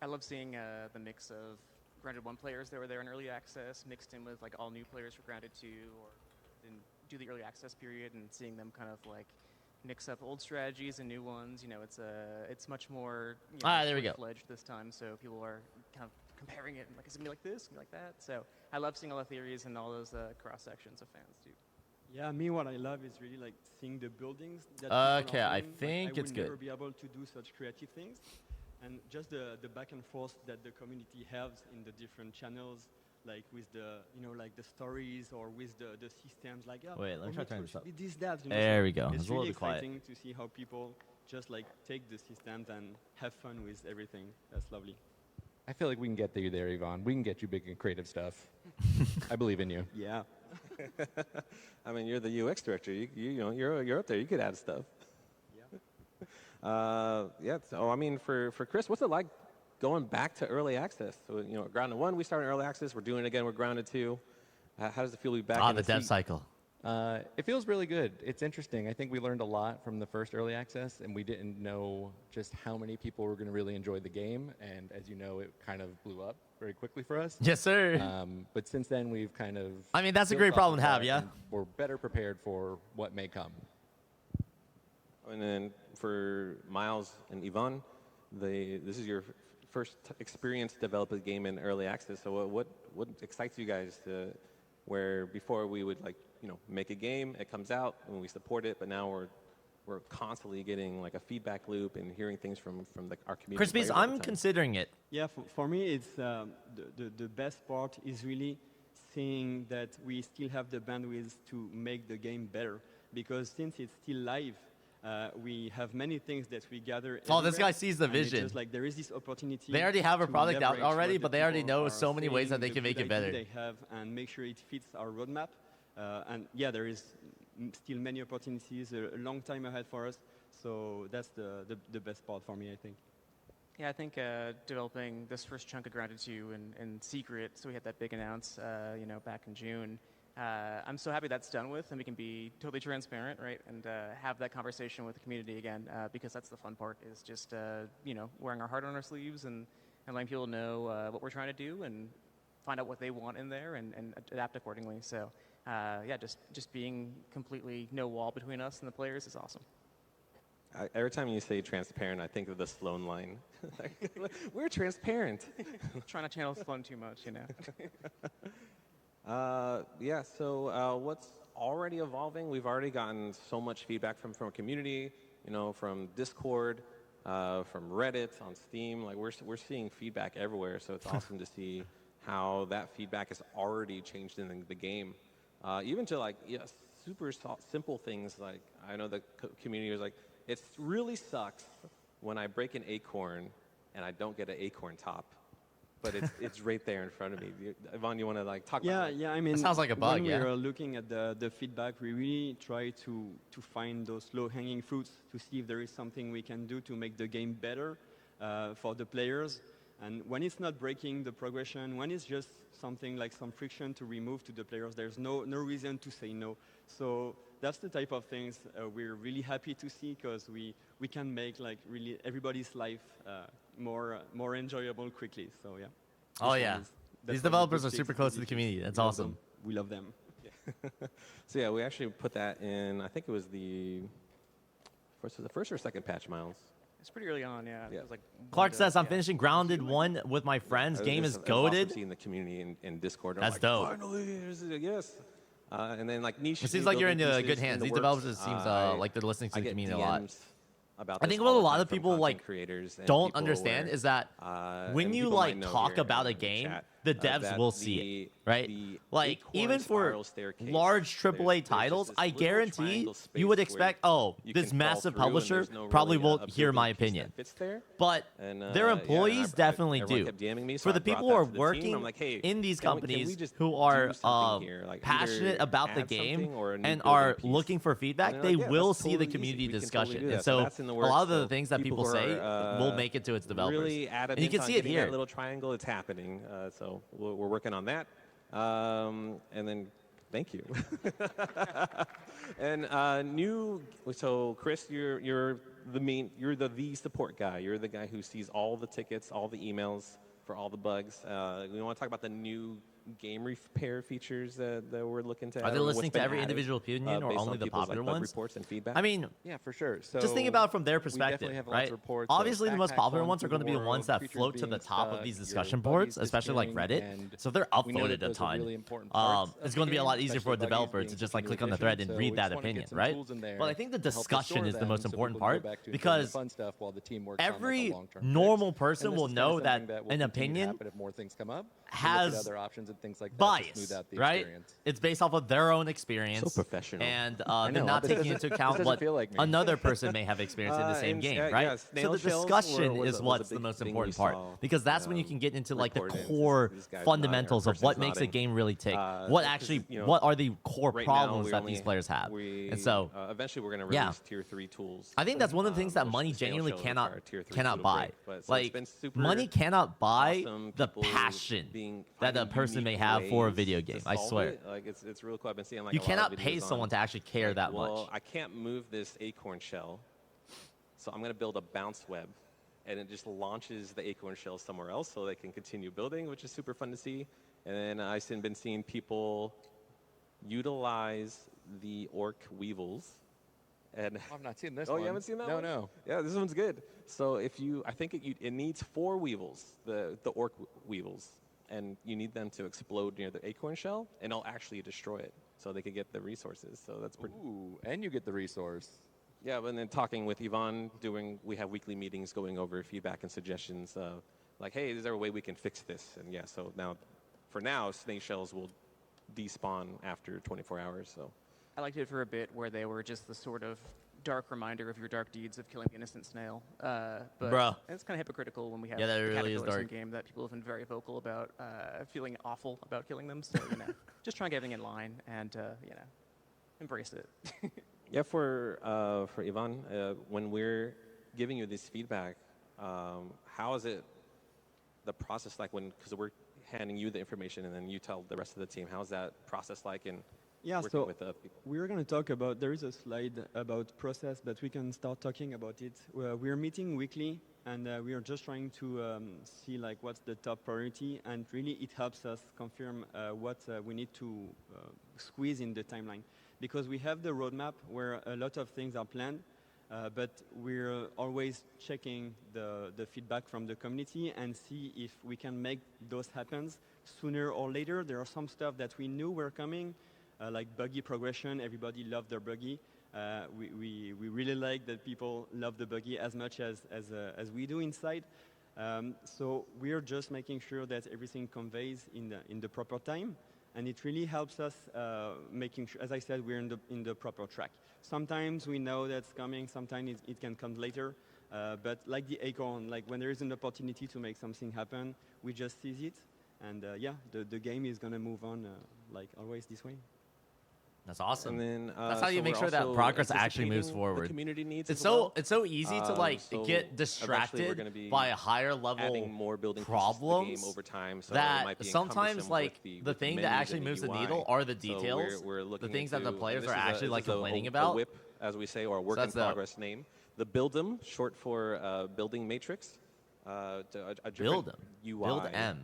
E: I love seeing the mix of Grounded 1 players that were there in early access mixed in with like all new players for Grounded 2 or didn't do the early access period, and seeing them kind of like mix up old strategies and new ones. It's much more
A: There we go.
E: fledged this time, so people are kind of comparing it and like, is it gonna be like this, gonna be like that? So I love seeing all the theories and all those cross sections of fans too.
G: Yeah, me, what I love is really like seeing the buildings. That people are
A: Okay, I
G: doing. Like,
A: think it's
G: I would
A: good.
G: never be able to do such creative things, and just the back and forth that the community has in the different channels, like with the like the stories or with the systems. Like
A: Wait, let me try to turn this up.
G: This, that,
A: There
G: so
A: we go.
G: It's
A: It's a little
G: really
A: bit quiet.
G: exciting to see how people just like take the systems and have fun with everything. That's lovely.
F: I feel like we can get you there, Yvonne. We can get you big and creative stuff. I believe in you.
G: Yeah.
D: I mean, you're the UX director. You're up there. You could add stuff. Yeah. So I mean, for Chris, what's it like going back to early access? So Grounded 1, we started in early access. We're doing it again with Grounded 2. How does it feel to be back? in
A: The dev
D: seat?
A: cycle.
F: It feels really good. It's interesting. I think we learned a lot from the first early access, and we didn't know just how many people were going to really enjoy the game. And as you know, it kind of blew up very quickly for us.
A: Yes, sir.
F: But since then, we've kind of.
A: I mean, that's a
F: built
A: great
F: off
A: problem
F: of
A: to have,
F: that,
A: yeah?
F: and we're better prepared for what may come.
D: And then for Miles and Yvonne, this is your first experience to develop a game in early access. So what excites you guys to where before we would make a game, it comes out and we support it, but now we're constantly getting like a feedback loop and hearing things from our community.
A: Chris Beast,
D: players all the
A: I'm
D: time.
A: considering it.
G: Yeah, for me, it's the best part is really seeing that we still have the bandwidth to make the game better. Because since it's still live, we have many things that we gather.
A: Oh, this
G: everywhere,
A: guy sees the
G: and it's
A: vision.
G: just like there is this opportunity.
A: They already have a
G: to
A: product out
G: leverage
A: already,
G: what
A: but
G: the
A: they already
G: people
A: know
G: are
A: so many ways that
G: saying,
A: they
G: the
A: can make
G: good
A: it better.
G: idea they have, and make sure it fits our roadmap. And yeah, there is still many opportunities, a long time ahead for us. So that's the best part for me, I think.
E: Yeah, I think developing this first chunk of Grounded 2 in secret, so we had that big announce, back in June. I'm so happy that's done with, and we can be totally transparent, right, and have that conversation with the community again, because that's the fun part, is just, wearing our heart on our sleeves and letting people know what we're trying to do and find out what they want in there and adapt accordingly. So, just being completely no wall between us and the players is awesome.
D: Every time you say transparent, I think of the Sloan line. We're transparent.
E: Try not to channel Sloan too much,
D: So what's already evolving? We've already gotten so much feedback from our community, from Discord, from Reddit, on Steam. Like we're seeing feedback everywhere, so it's awesome to see how that feedback has already changed in the game. Even to super simple things like I know the community was like, it really sucks when I break an acorn and I don't get an acorn top, but it's right there in front of me. Yvonne, you want to talk about that?
G: Yeah. I mean,
A: That sounds like a bug.
G: when
A: Yeah.
G: we are looking at the feedback, we really try to find those low-hanging fruits to see if there is something we can do to make the game better for the players. And when it's not breaking the progression, when it's just something like some friction to remove to the players, there's no reason to say no. So that's the type of things we're really happy to see, because we can make really everybody's life more enjoyable quickly. So yeah.
A: Oh yeah. These developers are super close to the community. That's awesome.
G: We love them.
D: So yeah, we actually put that in. I think it was the first or second patch, Miles.
E: It's pretty early on, yeah.
D: Yeah.
E: It was like
A: Clark
E: one
A: says,
E: to-
A: I'm finishing Grounded 1 with my friends. Game is
D: It was awesome
A: goated.
D: seeing the community in Discord.
A: That's dope.
D: Finally, yes. And then niche.
A: It seems like you're in good hands. These developers, it seems like they're listening to the community a lot.
D: About
A: I think
D: this
A: what a
D: all the
A: lot
D: time
A: of
D: from
A: people
D: content creators and
A: don't
D: people
A: understand
D: where,
A: is that when
D: and
A: you
D: people might know
A: talk
D: here
A: about a
D: in the
A: game,
D: chat,
A: the devs
D: that
A: will see it, right?
D: the
A: Like
D: acorn
A: even for
D: spiral staircase,
A: large
D: there's
A: AAA
D: just
A: titles,
D: this
A: I
D: little
A: guarantee
D: triangle
A: you would
D: space
A: expect,
D: where you
A: this
D: can fall
A: massive
D: through and
A: publisher
D: there's no
A: probably
D: really,
A: won't hear my
D: observing piece
A: opinion.
D: that fits there.
A: But
D: And,
A: their
D: and
A: employees definitely
D: everyone
A: do.
D: kept DMing me, so
A: For
D: I
A: the
D: brought
A: people
D: that
A: who are
D: to the team.
A: working
D: I'm like, hey,
A: in these
D: can we
A: companies
D: just
A: who
D: do
A: are
D: something here? Like,
A: passionate
D: either
A: about the
D: add
A: game
D: something or a new
A: and
D: building
A: are
D: piece.
A: looking for feedback,
D: And
A: they
D: they're like,
A: will
D: that's
A: see the
D: totally easy.
A: community
D: We can
A: discussion.
D: totally do
A: And
D: that. So
A: so
D: that's in the
A: a
D: works.
A: lot of the
D: So
A: things that people
D: who
A: say
D: are,
A: will make it to its developers.
D: Really adamant
A: And you can
D: on
A: see it
D: getting
A: here.
D: that little triangle. It's happening. So we're working on that. And then thank you. And so Chris, you're the support guy. You're the guy who sees all the tickets, all the emails for all the bugs. We want to talk about the new game repair features that we're looking to
A: Are
D: add,
A: they
D: or what's
A: listening to
D: been
A: every
D: added,
A: individual opinion or
D: based
A: only
D: on
A: the
D: people's,
A: popular
D: bug
A: ones?
D: reports and feedback?
A: I mean,
F: Yeah, for sure. So
A: just think about it from their
F: we
A: perspective,
F: definitely have lots
A: right?
F: of reports of
A: Obviously, the most
F: backpacks
A: popular
F: falling
A: ones are
F: through
A: going to
F: the
A: be the ones
F: world,
A: that
F: creatures
A: float to the
F: being
A: top of
F: stuck,
A: these
F: your
A: discussion
F: buddies
A: boards, especially like
F: disappearing,
A: Reddit.
F: and
A: So if they're
F: we know that
A: upvoted a
F: those are
A: ton.
F: really important parts of
A: It's
F: the
A: going to be a
F: game,
A: lot easier for a
F: especially
A: developer
F: buddies
A: to
F: being
A: just
F: such a
A: click
F: new
A: on the
F: addition.
A: thread and
F: So
A: read
F: we
A: that
F: just wanna get
A: opinion,
F: some
A: right?
F: tools in there
A: But I think the
F: to help
A: discussion
F: restore
A: is the
F: them
A: most
F: so
A: important
F: people can
A: part
F: go back to enjoying the
A: because
F: fun stuff while the team works on, like, a
A: every
F: long-term fix.
A: normal
F: And
A: person
F: this
A: will
F: is kinda
A: know
F: something
A: that
F: will
A: an
F: continue to
A: opinion
F: happen if more things come up. We'll look at
A: has
F: other options and things like that to
A: bias,
F: smooth out the
A: right?
F: experience.
A: It's based off of their own experience.
D: So professional.
A: And
F: I
A: they're
F: know,
A: not
F: but
A: taking into account
F: doesn't
A: what
F: feel like me.
A: another person may have experienced in the same game, right?
D: Yeah,
A: So
D: snail
A: the
D: shells
A: discussion
D: was
A: is
D: a
A: what's the
D: big
A: most
D: thing we
A: important part
D: saw,
A: because that's when you can get into like the
D: reported.
A: core
D: This guy's
A: fundamentals
D: nodding,
A: of what
D: person's
A: makes a
D: nodding.
A: game really tick. What
D: 'cause,
A: actually,
D: you know,
A: what are the core
D: right now,
A: problems
D: we
A: that
D: only-
A: these players have?
D: we,
A: And so
D: eventually we're going to
A: yeah.
D: release tier 3 tools.
A: I think that's one of the things that
D: which
A: money
D: the snail
A: genuinely
D: shells
A: cannot
D: are tier 3
A: cannot
D: tool
A: buy.
D: break. But, so it's
A: Like
D: been super
A: money cannot buy
D: awesome,
A: the
D: people
A: passion
D: being
A: that a
D: finding
A: person may
D: unique
A: have for a
D: ways
A: video
D: to
A: game. I
D: solve
A: swear.
D: it. Like it's really cool. I've been seeing like
A: You
D: a lot of
A: cannot pay
D: videos
A: someone
D: on,
A: to actually care
D: like,
A: that
D: well,
A: much.
D: I can't move this acorn shell, so I'm going to build a bounce web, and it just launches the acorn shell somewhere else so they can continue building, which is super fun to see. And then I've been seeing people utilize the orc weevils. And
F: I've not seen this
D: oh,
F: one.
D: you haven't seen that
F: No,
D: one?
F: no.
D: Yeah, this one's good. So if I think it needs 4 weevils, the orc weevils, and you need them to explode near the acorn shell, and it'll actually destroy it, so they can get the resources. So that's pretty.
F: Ooh, and you get the resource.
D: Yeah, and then talking with Yvonne, we have weekly meetings going over feedback and suggestions. Like, hey, is there a way we can fix this? And yeah, so for now, snake shells will despawn after 24 hours. So.
E: I liked it for a bit where they were just the sort of dark reminder of your dark deeds of killing the innocent snail. But
A: Bruh.
E: it's kind of hypocritical when we have
A: Yeah, that
E: the
A: really is
E: caterpillars in
A: dark.
E: game that people have been very vocal about feeling awful about killing them. So, just try and get everything in line and, embrace it.
D: Yeah, for Yvonne, when we're giving you this feedback, how is it the process like when because we're handing you the information and then you tell the rest of the team? How's that process like in
G: Yeah,
D: working
G: so
D: with the people?
G: we're going to talk about, there is a slide about process, but we can start talking about it. We're meeting weekly, and we are just trying to see like what's the top priority, and really it helps us confirm what we need to squeeze in the timeline. Because we have the roadmap where a lot of things are planned, but we're always checking the feedback from the community and see if we can make those happen sooner or later. There are some stuff that we knew were coming, like buggy progression. Everybody loved their buggy. We really like that people love the buggy as much as we do inside. So we are just making sure that everything conveys in the proper time. And it really helps us making sure, as I said, we're in the proper track. Sometimes we know that's coming, sometimes it can come later. But like the acorn, like when there is an opportunity to make something happen, we just seize it. And yeah, the game is going to move on like always this way.
A: That's awesome.
D: And then
A: That's how you
D: so
A: make
D: we're
A: sure that
D: also
A: progress actually moves
D: anticipating
A: forward.
D: The community needs
A: It's
D: as well.
A: so easy to like
D: So
A: get
D: eventually we're gonna
A: distracted
D: be
A: by a higher level
D: adding more building pieces to the
A: problems
D: game over time, so it
A: that
D: might be
A: sometimes
D: encumbersome
A: like
D: with
A: the thing that
D: menus
A: actually
D: and
A: moves the
D: UI.
A: needle are the
D: So
A: details,
D: we're
A: the
D: looking
A: things that the
D: into-
A: players
D: and
A: are
D: this is
A: actually like
D: this is
A: complaining
D: a
A: about.
D: WIP, as we say, or a work
A: that's
D: in progress name. The Build'em, short for building matrix, a different
A: Build 'em.
D: UI
A: Build M.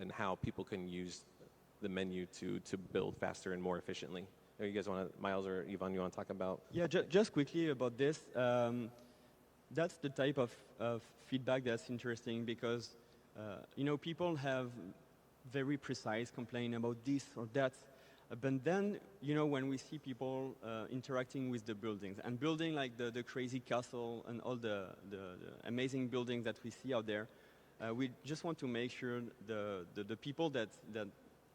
D: and how people can use the menu to build faster and more efficiently. You guys want to, Miles or Yvonne, you want to talk about?
G: Yeah, just quickly about this. That's the type of feedback that's interesting because, you know, people have very precise complaint about this or that. But then, you know, when we see people interacting with the buildings and building like the crazy castle and all the amazing buildings that we see out there, we just want to make sure the people that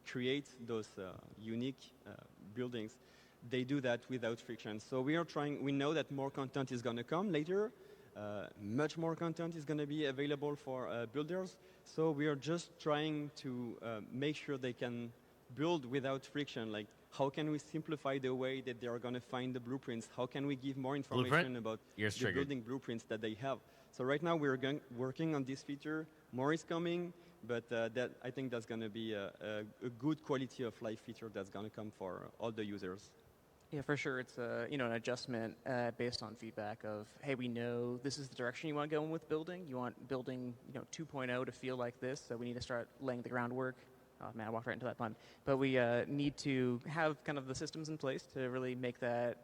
G: create those unique buildings, they do that without friction. So we are trying, we know that more content is going to come later. Much more content is going to be available for builders. So we are just trying to make sure they can build without friction. Like, how can we simplify the way that they are going to find the blueprints? How can we give more information about the building blueprints that they have? So right now we're working on this feature. More is coming, but that I think that's going to be a good quality of life feature that's going to come for all the users.
E: Yeah, for sure. It's you know, an adjustment based on feedback of, hey, we know this is the direction you want to go in with building. You want building, you know, 2.0 to feel like this, so we need to start laying the groundwork. Oh man, I walked right into that pun. But we need to have kind of the systems in place to really make that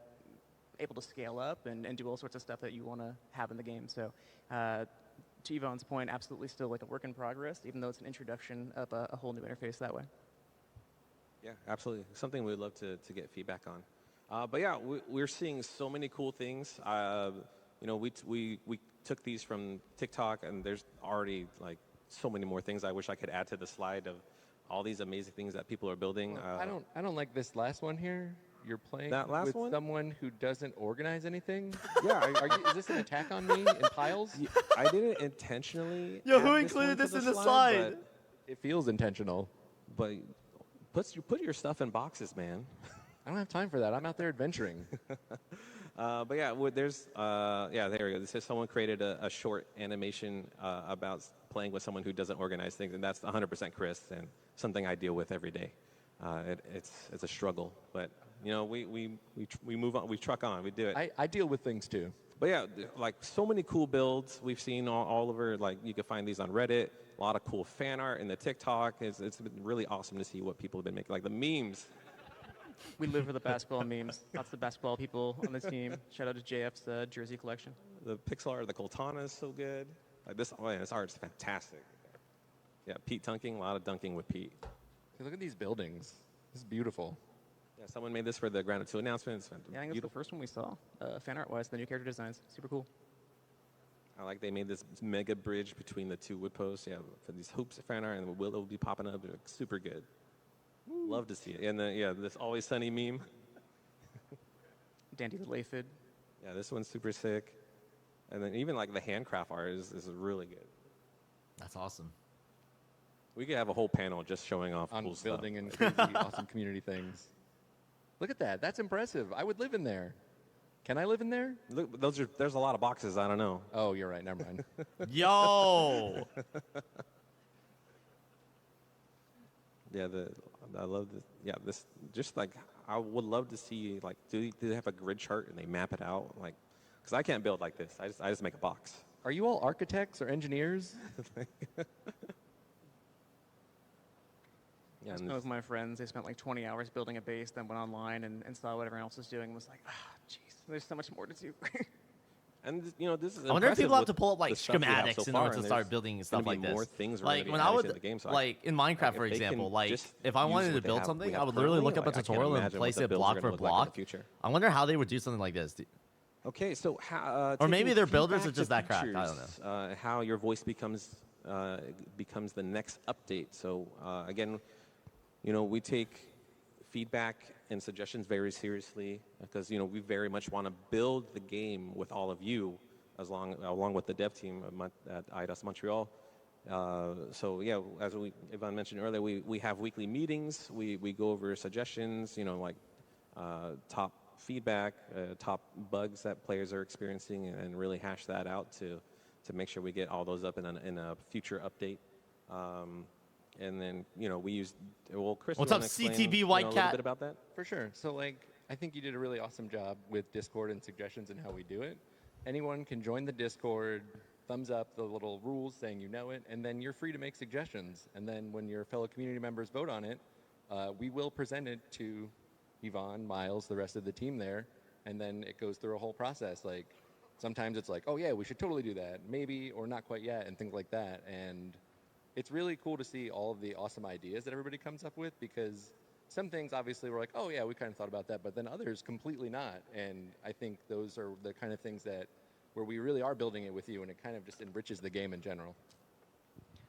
E: able to scale up and do all sorts of stuff that you want to have in the game. So to Yvonne's point, absolutely still like a work in progress, even though it's an introduction of a whole new interface that way.
D: Yeah, absolutely. Something we'd love to get feedback on. But yeah, we're seeing so many cool things. You know, we took these from TikTok, and there's already like so many more things I wish I could add to the slide of all these amazing things that people are building.
F: I don't like this last one here. You're playing
D: That last
F: with
D: one?
F: someone who doesn't organize anything.
D: Yeah,
F: Is this an attack on me in piles?
D: I didn't intentionally.
A: Yo, who
D: add
A: included
D: one to
A: this in the slide?
F: It feels intentional.
D: But put your stuff in boxes, man.
F: I don't have time for that. I'm out there adventuring.
D: But yeah, there's yeah, there we go. This is someone created a short animation about playing with someone who doesn't organize things, and that's 100% Chris, and something I deal with every day. It's a struggle, but you know, we move on, we truck on, we do it.
F: I deal with things too.
D: But yeah, like so many cool builds we've seen all over. Like you can find these on Reddit. A lot of cool fan art in the TikTok. It's been really awesome to see what people have been making. Like the memes.
E: We live for the basketball memes. Lots of basketball people on the team. Shout out to JF's jersey collection.
D: The pixel art, the Coltana is so good. Like this, oh yeah, this art's fantastic. Yeah, Pete dunking, a lot of dunking with Pete.
F: Hey, look at these buildings. This is beautiful.
D: Yeah, someone made this for the Grounded 2 announcement. It's
E: Yeah, I think it's the first one we saw, fan art-wise, the new character designs. Super cool.
D: I like they made this mega bridge between the two wood posts. Yeah, for these hoops of fan art, and the willow will be popping up. They're like, super good. Woo. Love to see it. And then, yeah, this Always Sunny meme.
E: Dandy the Laphid.
D: Yeah, this one's super sick. And then even like the handcraft art is really good.
A: That's awesome.
D: We could have a whole panel just showing off
F: On
D: cool
F: building
D: stuff.
F: and crazy, awesome community things. Look at that. That's impressive. I would live in there. Can I live in there?
D: Look, there's a lot of boxes. I don't know.
F: Oh, you're right. Never mind.
A: Yo.
D: Yeah, I love this. Yeah, this just like I would love to see like do they have a grid chart and they map it out like because I can't build like this. I just make a box.
F: Are you all architects or engineers?
D: Yeah,
E: I
D: and
E: was with my friends. They spent like 20 hours building a base, then went online and saw what everyone else was doing and was like, jeez, there's so much more to do.
D: you know this is.
A: I wonder if
D: impressive
A: people have
D: with
A: to pull up like
D: the stuff we have
A: schematics
D: so
A: in
D: far,
A: order to
D: and
A: start
D: there's
A: building stuff
D: gonna be
A: like this.
D: more things we're
A: Like
D: gonna be
A: when I
D: adding
A: would
D: to the game, so
A: like in Minecraft, for
D: if they can
A: example, like
D: just
A: if I
D: use
A: wanted
D: what
A: to
D: they
A: build
D: have-
A: something,
D: we
A: I
D: have
A: would literally
D: currently,
A: look up a
D: like, I can't
A: tutorial and
D: imagine
A: place
D: what the
A: it
D: builds are
A: block
D: gonna
A: for
D: look like in the
A: block.
D: future.
A: I wonder how they would do something like this.
D: Okay, so
A: Or maybe
D: taking
A: their builders are
D: feedback
A: just
D: to
A: that cracked. I don't
D: features, how your voice becomes the next update. So again, you know, we take feedback and suggestions very seriously because you know we very much want to build the game with all of you, along with the dev team at IDOS Montreal. So yeah, as Ivan mentioned earlier, we have weekly meetings. We go over suggestions. You know, like top feedback, top bugs that players are experiencing, and really hash that out to make sure we get all those up in a future update. And then you know we use Chris.
A: What's
D: you
A: up,
D: wanna explain,
A: CTB White
D: a little
A: Cat?
D: bit about that?
F: For sure. So, like, I think you did a really awesome job with Discord and suggestions and how we do it. Anyone can join the Discord, thumbs up the little rules saying you know it, and then you're free to make suggestions. And then when your fellow community members vote on it, we will present it to Yvonne, Miles, the rest of the team there, and then it goes through a whole process. Like, sometimes it's like, oh yeah, we should totally do that, maybe, or not quite yet, and things like that. And it's really cool to see all of the awesome ideas that everybody comes up with because some things obviously we're like, oh yeah, we kind of thought about that, but then others completely not. And I think those are the kind of things that where we really are building it with you, and it kind of just enriches the game in general.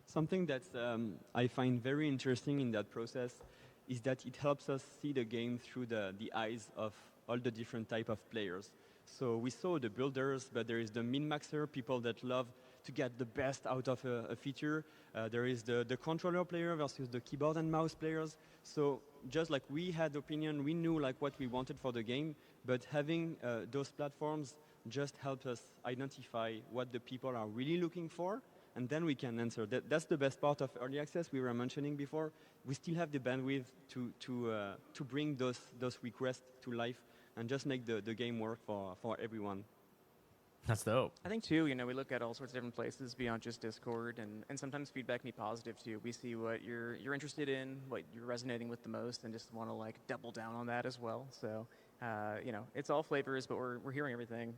G: Something that I find very interesting in that process is that it helps us see the game through the eyes of all the different type of players. So we saw the builders, but there is the min-maxer, people that love to get the best out of a feature. There is the controller player versus the keyboard and mouse players. So just like we had opinion, we knew like what we wanted for the game, but having those platforms just helps us identify what the people are really looking for, and then we can answer. That's the best part of early access we were mentioning before. We still have the bandwidth to bring those requests to life and just make the game work for everyone.
A: That's dope.
E: I think too, you know, we look at all sorts of different places beyond just Discord, and sometimes feedback can be positive too. We see what you're interested in, what you're resonating with the most, and just want to like double down on that as well. So, you know, it's all flavors, but we're hearing everything.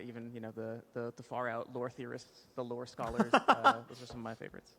E: Even you know the far out lore theorists, the lore scholars. Those are some of my favorites.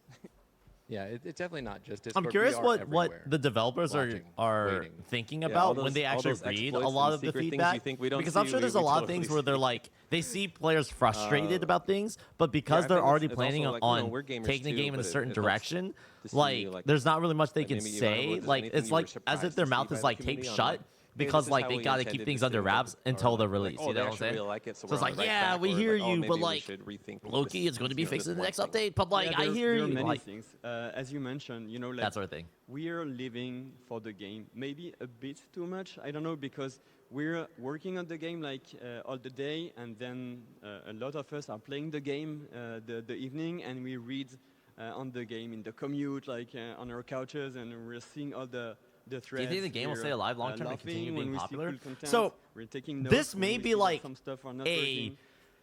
F: Yeah, it's definitely not just Discord.
A: I'm curious
F: We are
A: what
F: everywhere.
A: the developers
F: Watching,
A: are
F: waiting.
A: thinking
D: Yeah,
A: about
D: all
A: when
D: those-
A: they
D: all
A: actually
D: those
A: read a
D: exploits
A: lot
D: and
A: of the
D: secret things you
A: feedback.
D: think we don't
A: Because I'm
D: see,
A: sure
D: we-
A: there's a
D: we
A: lot of
D: totally
A: things where they're
D: see.
A: like they see players frustrated about things, but because
D: I
A: they're
D: think it's-
A: already
D: it's
A: planning
D: also like, you know,
A: on
D: we're gamers
A: taking the
D: too,
A: game in a
D: but
A: certain
D: it helps
A: direction,
D: to see,
A: like there's not really much they
D: like,
A: can
D: maybe you don't know,
A: say.
D: was there
A: Like
D: anything
A: it's
D: you were
A: like as
D: surprised
A: if their
D: to see
A: mouth
D: by
A: is
D: the
A: like taped
D: community on,
A: shut.
D: like, hey,
A: Because
D: this is
A: like
D: how
A: they
D: we
A: gotta
D: intended
A: keep things
D: this
A: under
D: to
A: wraps
D: go,
A: until
D: or
A: the
D: like,
A: release.
D: oh,
A: You
D: they
A: know what I'm
D: actually
A: saying?
D: really like it, so
A: So it's
D: we're on
A: like,
D: the right
A: yeah,
D: track,
A: we
D: or
A: hear
D: like, oh,
A: you,
D: maybe
A: but
D: we
A: like
D: should rethink
A: Loki
D: this,
A: is going to be
D: you know,
A: fixed
D: this
A: in the
D: one
A: next
D: thing.
A: update. But like
G: Yeah,
A: I hear
G: there
A: you,
G: are many
A: like
G: things. As you mentioned, you know, like
A: that sort of thing.
G: we're living for the game, maybe a bit too much. I don't know, because we're working on the game like all the day, and then a lot of us are playing the game the evening, and we read on the game in the commute, like on our couches, and we're seeing all the threads.
A: Do you think the game will
G: We're,
A: stay alive long term and
G: laughing
A: continue
G: when
A: being
G: we see
A: popular?
G: cool content.
A: So
G: we're taking notes
A: this
G: when
A: may
G: we
A: be
G: see that
A: like
G: some stuff are not
A: a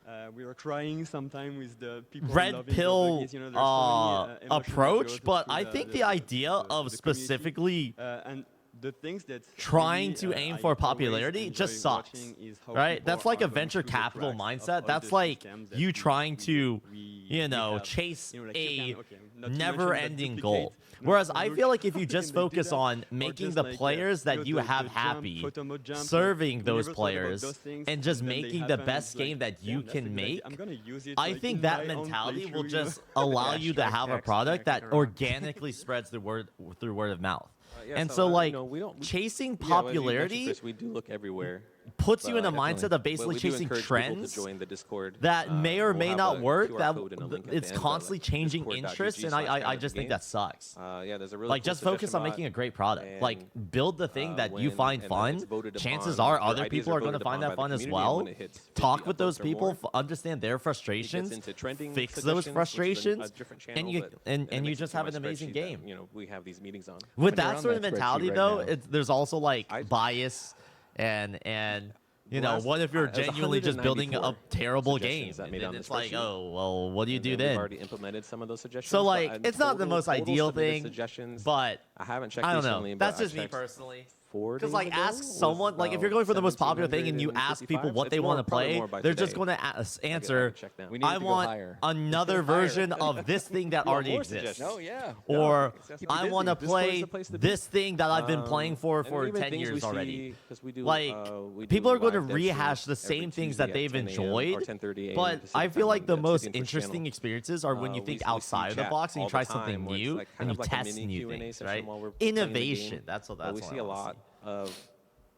G: working. We are crying sometimes with the people
A: red
G: loving the
A: pill
G: buggies. You know, there's so many, emotions that
A: approach,
G: goes
A: but
G: through
A: I think the idea of
G: community.
A: specifically
G: And the things that
A: trying
G: really,
A: to aim
G: I
A: for
G: always
A: popularity
G: enjoy
A: just sucks,
G: watching is how
A: right?
G: people
A: That's like
G: are
A: a
G: going
A: venture
G: through the
A: capital
G: cracks of
A: mindset.
G: all
A: That's
G: the
A: like
G: systems that
A: you trying to, you
G: we
A: know,
G: have.
A: chase
G: You know, like
A: a
G: you can, okay, not to mention, but
A: never-ending goal.
G: duplicate, not
A: Whereas
G: to
A: I
G: look
A: feel like if
G: how
A: you
G: can
A: just
G: they do
A: focus
G: that,
A: on
G: or
A: making
G: just
A: the
G: like,
A: players
G: you
A: that
G: know,
A: you
G: the
A: have
G: jump,
A: happy,
G: photo jump, like,
A: serving
G: we
A: those
G: never thought about
A: players,
G: those things,
A: and just
G: then they
A: making the
G: happen,
A: best
G: it's like,
A: game that you
G: damn, that's a
A: can
G: good
A: make,
G: idea. I'm gonna use it,
A: I
G: like,
A: think
G: in
A: that
G: my own
A: mentality will
G: playthrough, you know?
A: just allow
E: Yeah,
A: you to
E: strike
A: have a
E: X,
A: product
E: back
A: that
E: it around.
A: organically spreads through word of mouth.
D: Yeah,
A: And
D: so,
A: so,
D: you
A: like,
D: know, we don't-
A: chasing
D: Yeah, well, as you mentioned,
A: popularity,
D: Chris, we do look everywhere.
A: puts you
D: But
A: in a
D: definitely-
A: mindset of
D: but
A: basically
D: we do
A: chasing
D: encourage people
A: trends
D: to join the Discord.
A: that may or
D: We'll
A: may
D: have
A: not
D: a
A: work.
D: QR
A: That
D: code and a link at the
A: it's
D: end, but,
A: constantly
D: like,
A: changing
D: discord.gg
A: interests, and I
D: /grounded
A: just think that
D: games.
A: sucks.
D: Yeah, there's a really
A: Like,
D: cool
A: just focus
D: suggestion
A: on
D: bot,
A: making a great product. Like,
D: and,
A: build the thing that you
D: when-
A: find
D: and then
A: fun.
D: it's voted
A: Chances
D: upon-
A: are
D: your
A: other
D: ideas
A: people are going to
D: voted
A: find
D: upon
A: that
D: by
A: fun
D: the
A: as
D: community, and
A: well.
D: when it hits 50
A: Talk with those
D: upvotes or
A: people,
D: more,
A: understand their
D: it gets
A: frustrations,
D: into trending
A: fix those
D: suggestions, which is a
A: frustrations,
D: different
A: and
D: channel,
A: you
D: but-
A: and
D: it
A: you
D: makes
A: just
D: it
A: have
D: to
A: an
D: my
A: amazing
D: spreadsheet
A: game.
D: that, we have these meetings on.
A: With
F: many are
A: that
F: on
A: sort of
F: that spreadsheet
A: mentality,
F: right
A: though,
F: now?
A: there's also like
D: I-
A: bias and you know,
D: Last-
A: what if you're
D: there's
A: genuinely just building a
D: 194
A: terrible game?
D: suggestions that
A: And
D: made
A: then
D: on the
A: it's like,
D: spreadsheet.
A: oh, well, what do you
D: And
A: do
D: then
A: then?
D: We've already implemented some of those suggestions.
A: So,
D: but
A: like,
D: I'm
A: it's not the most
D: total
A: ideal
D: submitted
A: thing,
D: suggestions.
A: but
D: I haven't checked
A: I don't know.
D: recently,
A: That's
D: but
A: just
D: I
A: me
D: checked
A: personally.
D: 4
A: Because,
D: days
A: like,
D: ago
A: ask
D: was
A: someone, like, if you're going for the most popular thing and you ask people
D: 1755.
A: what they
D: It's
A: want to
D: probably
A: play,
D: more by
A: they're just
D: today.
A: going to
D: I could
A: answer,
D: check now.
F: We need
A: I
F: to go
A: want
F: higher.
A: another version of this thing that
D: You want
A: already
D: more
A: exists.
D: suggestions?
F: Oh yeah.
A: Or
D: Keep
A: I
D: you
A: want to
D: busy. Discord is
A: play
D: the place to be.
A: this thing that I've been playing for
D: And even
A: 10
D: things we
A: years already.
D: see, 'cause we do,
A: Like,
D: we
A: people
D: do
A: are going to
D: live dev
A: rehash
D: streams
A: the same
D: every
A: things
D: Tuesday
A: that
D: at
A: they've
D: 10 a.m. or
A: enjoyed.
D: 10:30 a.m.
A: But
D: Pacific
A: I
D: time
A: feel
D: on
A: like the
D: the
A: most
D: Obsidian Push
A: interesting
D: channel.
A: experiences are when you
D: We
A: think
D: see
A: outside of the
D: chat
A: box and you
D: all the
A: try something
D: time where it's
A: new
D: like kind
A: and you
D: of like a
A: test
D: mini
A: new
D: Q&A
A: things,
D: session
A: right?
D: while we're playing the game.
A: Innovation. That's what
D: But we
A: I
D: see a
A: wanna
D: lot of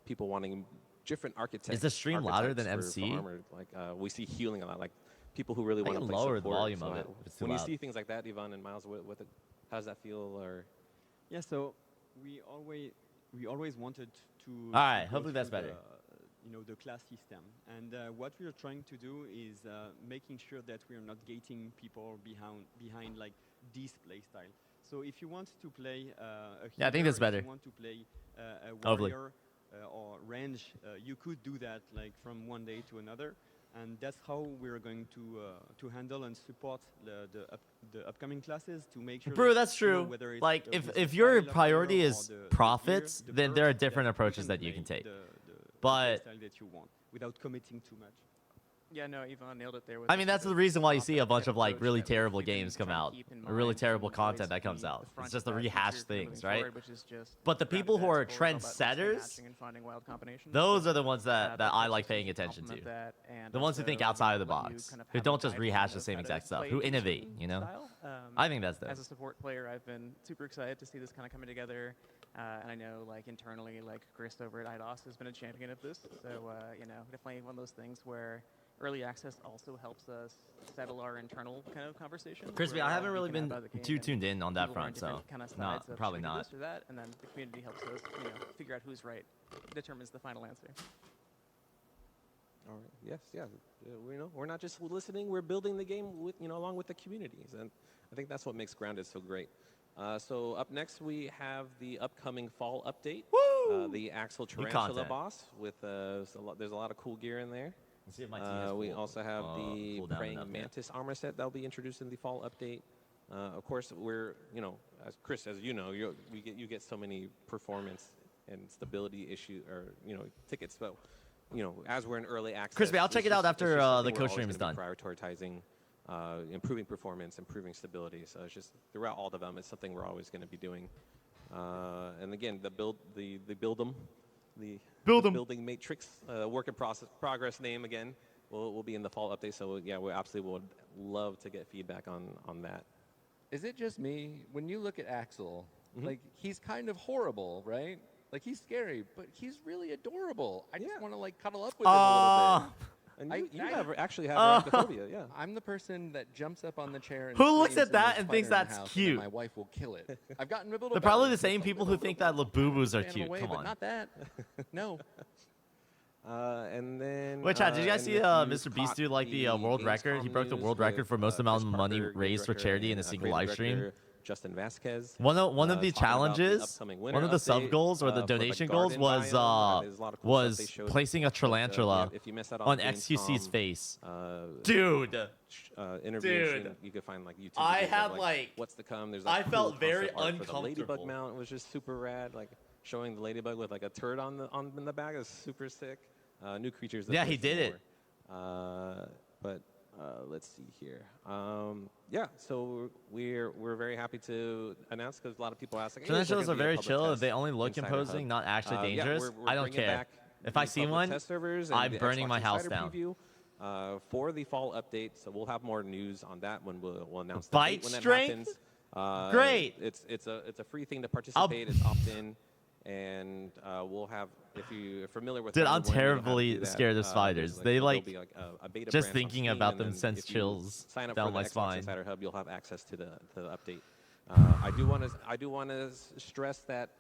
D: people wanting different architects.
A: Is the stream louder than
D: archetypes
A: MC?
D: For armor. Like we see healing a lot. Like people who really
A: I
D: want to
A: can
D: play
A: lower the
D: support.
A: volume
D: So
A: of it if it's too
D: when you
A: loud.
D: see things like that, Ivan and Miles, how does that feel? Or
G: Yeah, so we always wanted to.
A: All right,
G: go
A: hopefully that's
G: through
A: better.
G: the class system, and what we are trying to do is making sure that we are not gating people behind like this play style. So if you want to play a
A: Yeah, I think
G: healer,
A: that's better.
G: If you want to play a
A: Hopefully.
G: warrior or range, you could do that like from one day to another, and that's how we're going to handle and support the upcoming classes to make sure.
A: Bro,
G: that,
A: that's
G: you know,
A: true.
G: whether it's
A: Like,
G: the
A: if your
G: style of
A: priority
G: hero
A: is
G: or the
A: profits,
G: gear, the
A: then there are
G: perks,
A: different
G: then
A: approaches
G: you
A: that you
G: play
A: can take.
G: the
A: But-
G: style that you want without committing too much.
E: Yeah, no, Yvonne nailed it there. With
A: I mean, that's the reason why you see a bunch of like
E: approach
A: really
E: that
A: terrible
E: we've been
A: games come
E: trying to
A: out,
E: keep in
A: or really
E: mind
A: terrible
E: and
A: content
E: always
A: that comes
E: be
A: out.
E: the front
A: It's just
E: of
A: the
E: that
A: rehashed
E: future
A: things,
E: moving
A: right?
E: forward, which is just
A: But the
E: grounded
A: people who
E: as
A: are
E: goals, all about
A: trendsetters,
E: matching and finding wild combinations.
A: those
E: So,
A: are the ones that
E: that
A: I
E: helps
A: like
E: us
A: paying
E: to
A: attention to.
E: complement that, and
A: The ones who
E: also
A: think outside of the
E: let you
A: box,
E: kind of
A: who
E: have
A: don't
E: a
A: just
E: guide
A: rehash
E: of
A: the same
E: how to
A: exact stuff,
E: play
A: who
E: each
A: innovate,
E: certain
A: you know?
E: style.
A: I think that's dope.
E: As a support player, I've been super excited to see this kind of coming together. And I know, like, internally, like, Chris over at IDOS has been a champion of this. So, definitely one of those things where early access also helps us settle our internal kind of conversation.
A: Crispy,
E: where
A: I
E: we're all
A: haven't really
E: geeking out
A: been
E: about the game
A: too
E: and
A: tuned in on that
E: people are
A: front, so
E: different kind of sides
A: not
E: of,
A: probably
E: should we do
A: not.
E: this or that, and then the community helps us, figure out who's right, determines the final answer.
D: all right, yes, yeah. We're not just listening. We're building the game with along with the communities, and I think that's what makes Grounded so great. So up next we have the upcoming fall update.
A: Woo!
D: The Axel
A: New
D: Tarantula
A: content.
D: boss with there's a lot of cool gear in there.
A: Let's see if my team is
D: We
A: cool-
D: also have the
A: cool down
D: Praying
A: enough, yeah.
D: Mantis armor set that will be introduced in the fall update. Of course, we're as Chris, as you know, you get so many performance and stability issue or tickets. So as we're in early access,
A: Crispy, I'll
D: it's
A: check it
D: just-
A: out
D: it's
A: after,
D: just something
A: the
D: we're
A: coach
D: always
A: stream is
D: gonna be
A: done.
D: Prioritizing improving performance, improving stability. So it's just throughout all development, it's something we're always going to be doing. And again, the building matrix work in progress name again will be in the fall update. So yeah, we absolutely would love to get feedback on that.
F: Is it just me? When you look at Axel,
A: Mm-hmm.
F: like he's kind of horrible, right? Like he's scary, but he's really adorable. I just
D: Yeah.
F: want to like cuddle up with him a little bit.
D: And
F: I-
D: you
F: I-
D: actually have arachnophobia, yeah.
F: I'm the person that jumps up on the chair and
A: Who looks
F: screams
A: at that
F: there's
A: and thinks
F: spider in the
A: that's
F: house, and
A: cute?
F: then my wife will kill it. I've gotten a little.
A: They're probably
F: better.
A: the same people who think that Labubu's are
F: Stand
A: cute.
F: away,
A: Come
F: but
A: on.
F: not that. No.
D: And then.
A: Wait, Chad, did you guys
D: and
A: see
D: if
A: Mr.
D: you
A: Beast
D: caught
A: do like the world record? He
D: Gamescom
A: broke the
D: news
A: world record
D: with,
A: for most amount of
D: Chris
A: money
D: Parker, game
A: raised for
D: director,
A: charity in a
D: and,
A: single
D: creative
A: live stream.
D: director Justin Vasquez.
A: One of the
D: talking about the
A: challenges,
D: upcoming
A: one
D: winter
A: of the sub
D: update,
A: goals or the
D: for the
A: donation goals
D: garden
A: was
D: biome, and there's a lot of cool stuff they
A: was
D: showed.
A: placing a tarantula
D: If you missed out
A: on
D: Gamescom,
A: XQC's face.
D: interviews,
A: Dude,
D: and
A: Dude.
D: you could find like YouTube.
A: I
D: videos of,
A: had, like-
D: what's to come. There's
A: I
D: like
A: felt
D: cool
A: very
D: concept art for the ladybug
A: uncomfortable.
D: mount was just super rad. Like showing the ladybug with like a turd on in the back is super sick. New creatures. to
A: Yeah,
D: play
A: he did it.
D: for. But let's see here. Yeah, so we're very happy to announce because a lot of people ask like, hey, is there
A: tarantulas
D: gonna
A: are
D: be a
A: very
D: public
A: chill.
D: test
A: They only look
D: Insider
A: imposing,
D: Hub?
A: not actually
D: Yeah,
A: dangerous.
D: we're
A: I don't
D: bringing
A: care.
D: back
A: If I
D: the
A: see
D: public
A: one,
D: test servers and
A: I'm
D: the
A: burning
D: Xbox
A: my house
D: Insider
A: down.
D: preview, for the fall update. So we'll have more news on that when we'll announce the
A: Bite
D: date when that
A: strength?
D: happens.
A: Great.
D: It's a free thing to participate. It's opt-in. and we'll have, if you're familiar with
A: Dude,
D: Round
A: I'm
D: 1, you know how to
A: terribly
D: do that.
A: scared of
D: There's,
A: spiders. They
D: there'll
A: like
D: be, a beta
A: just
D: branch on
A: thinking
D: Steam,
A: about
D: and
A: them
D: then
A: sends
D: if you
A: chills
D: sign up
A: down
D: for the
A: my
D: Xbox
A: spine.
D: Insider Hub, you'll have access to the update. I do want to stress that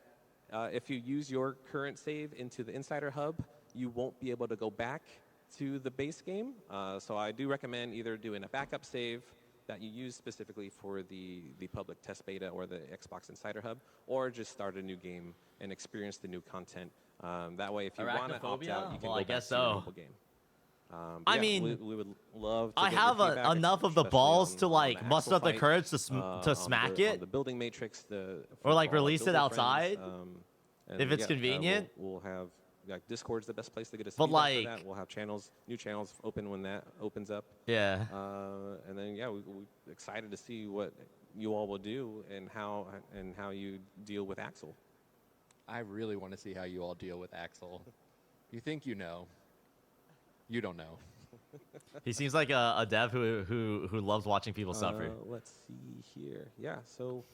D: if you use your current save into the Insider Hub, you won't be able to go back to the base game. So I do recommend either doing a backup save that you use specifically for the public test beta or the Xbox Insider Hub, or just start a new game and experience the new content. That way, if you want to opt out, you can
A: Well, I
D: go back
A: guess
D: to your
A: so.
D: normal game.
A: I
D: Yeah,
A: mean,
D: we would love to
A: I
D: get your
A: have
D: feedback,
A: enough of the
D: especially
A: balls
D: on
A: to
D: the
A: like
D: Axel
A: muster up the
D: fight,
A: courage to
D: on
A: smack
D: the, on
A: it,
D: the building matrix,
A: or like
D: for all our
A: release it
D: builder
A: outside
D: friends,
A: if it's convenient.
D: we'll have, like, Discord's the best place to get us
A: But,
D: feedback for
A: like-
D: that. We'll have new channels open when that opens up.
A: Yeah.
D: And then yeah, we're excited to see what you all will do and how you deal with Axel.
F: I really want to see how you all deal with Axel. You think you know. You don't know.
A: He seems like a dev who loves watching people suffer.
D: Let's see here. Yeah, so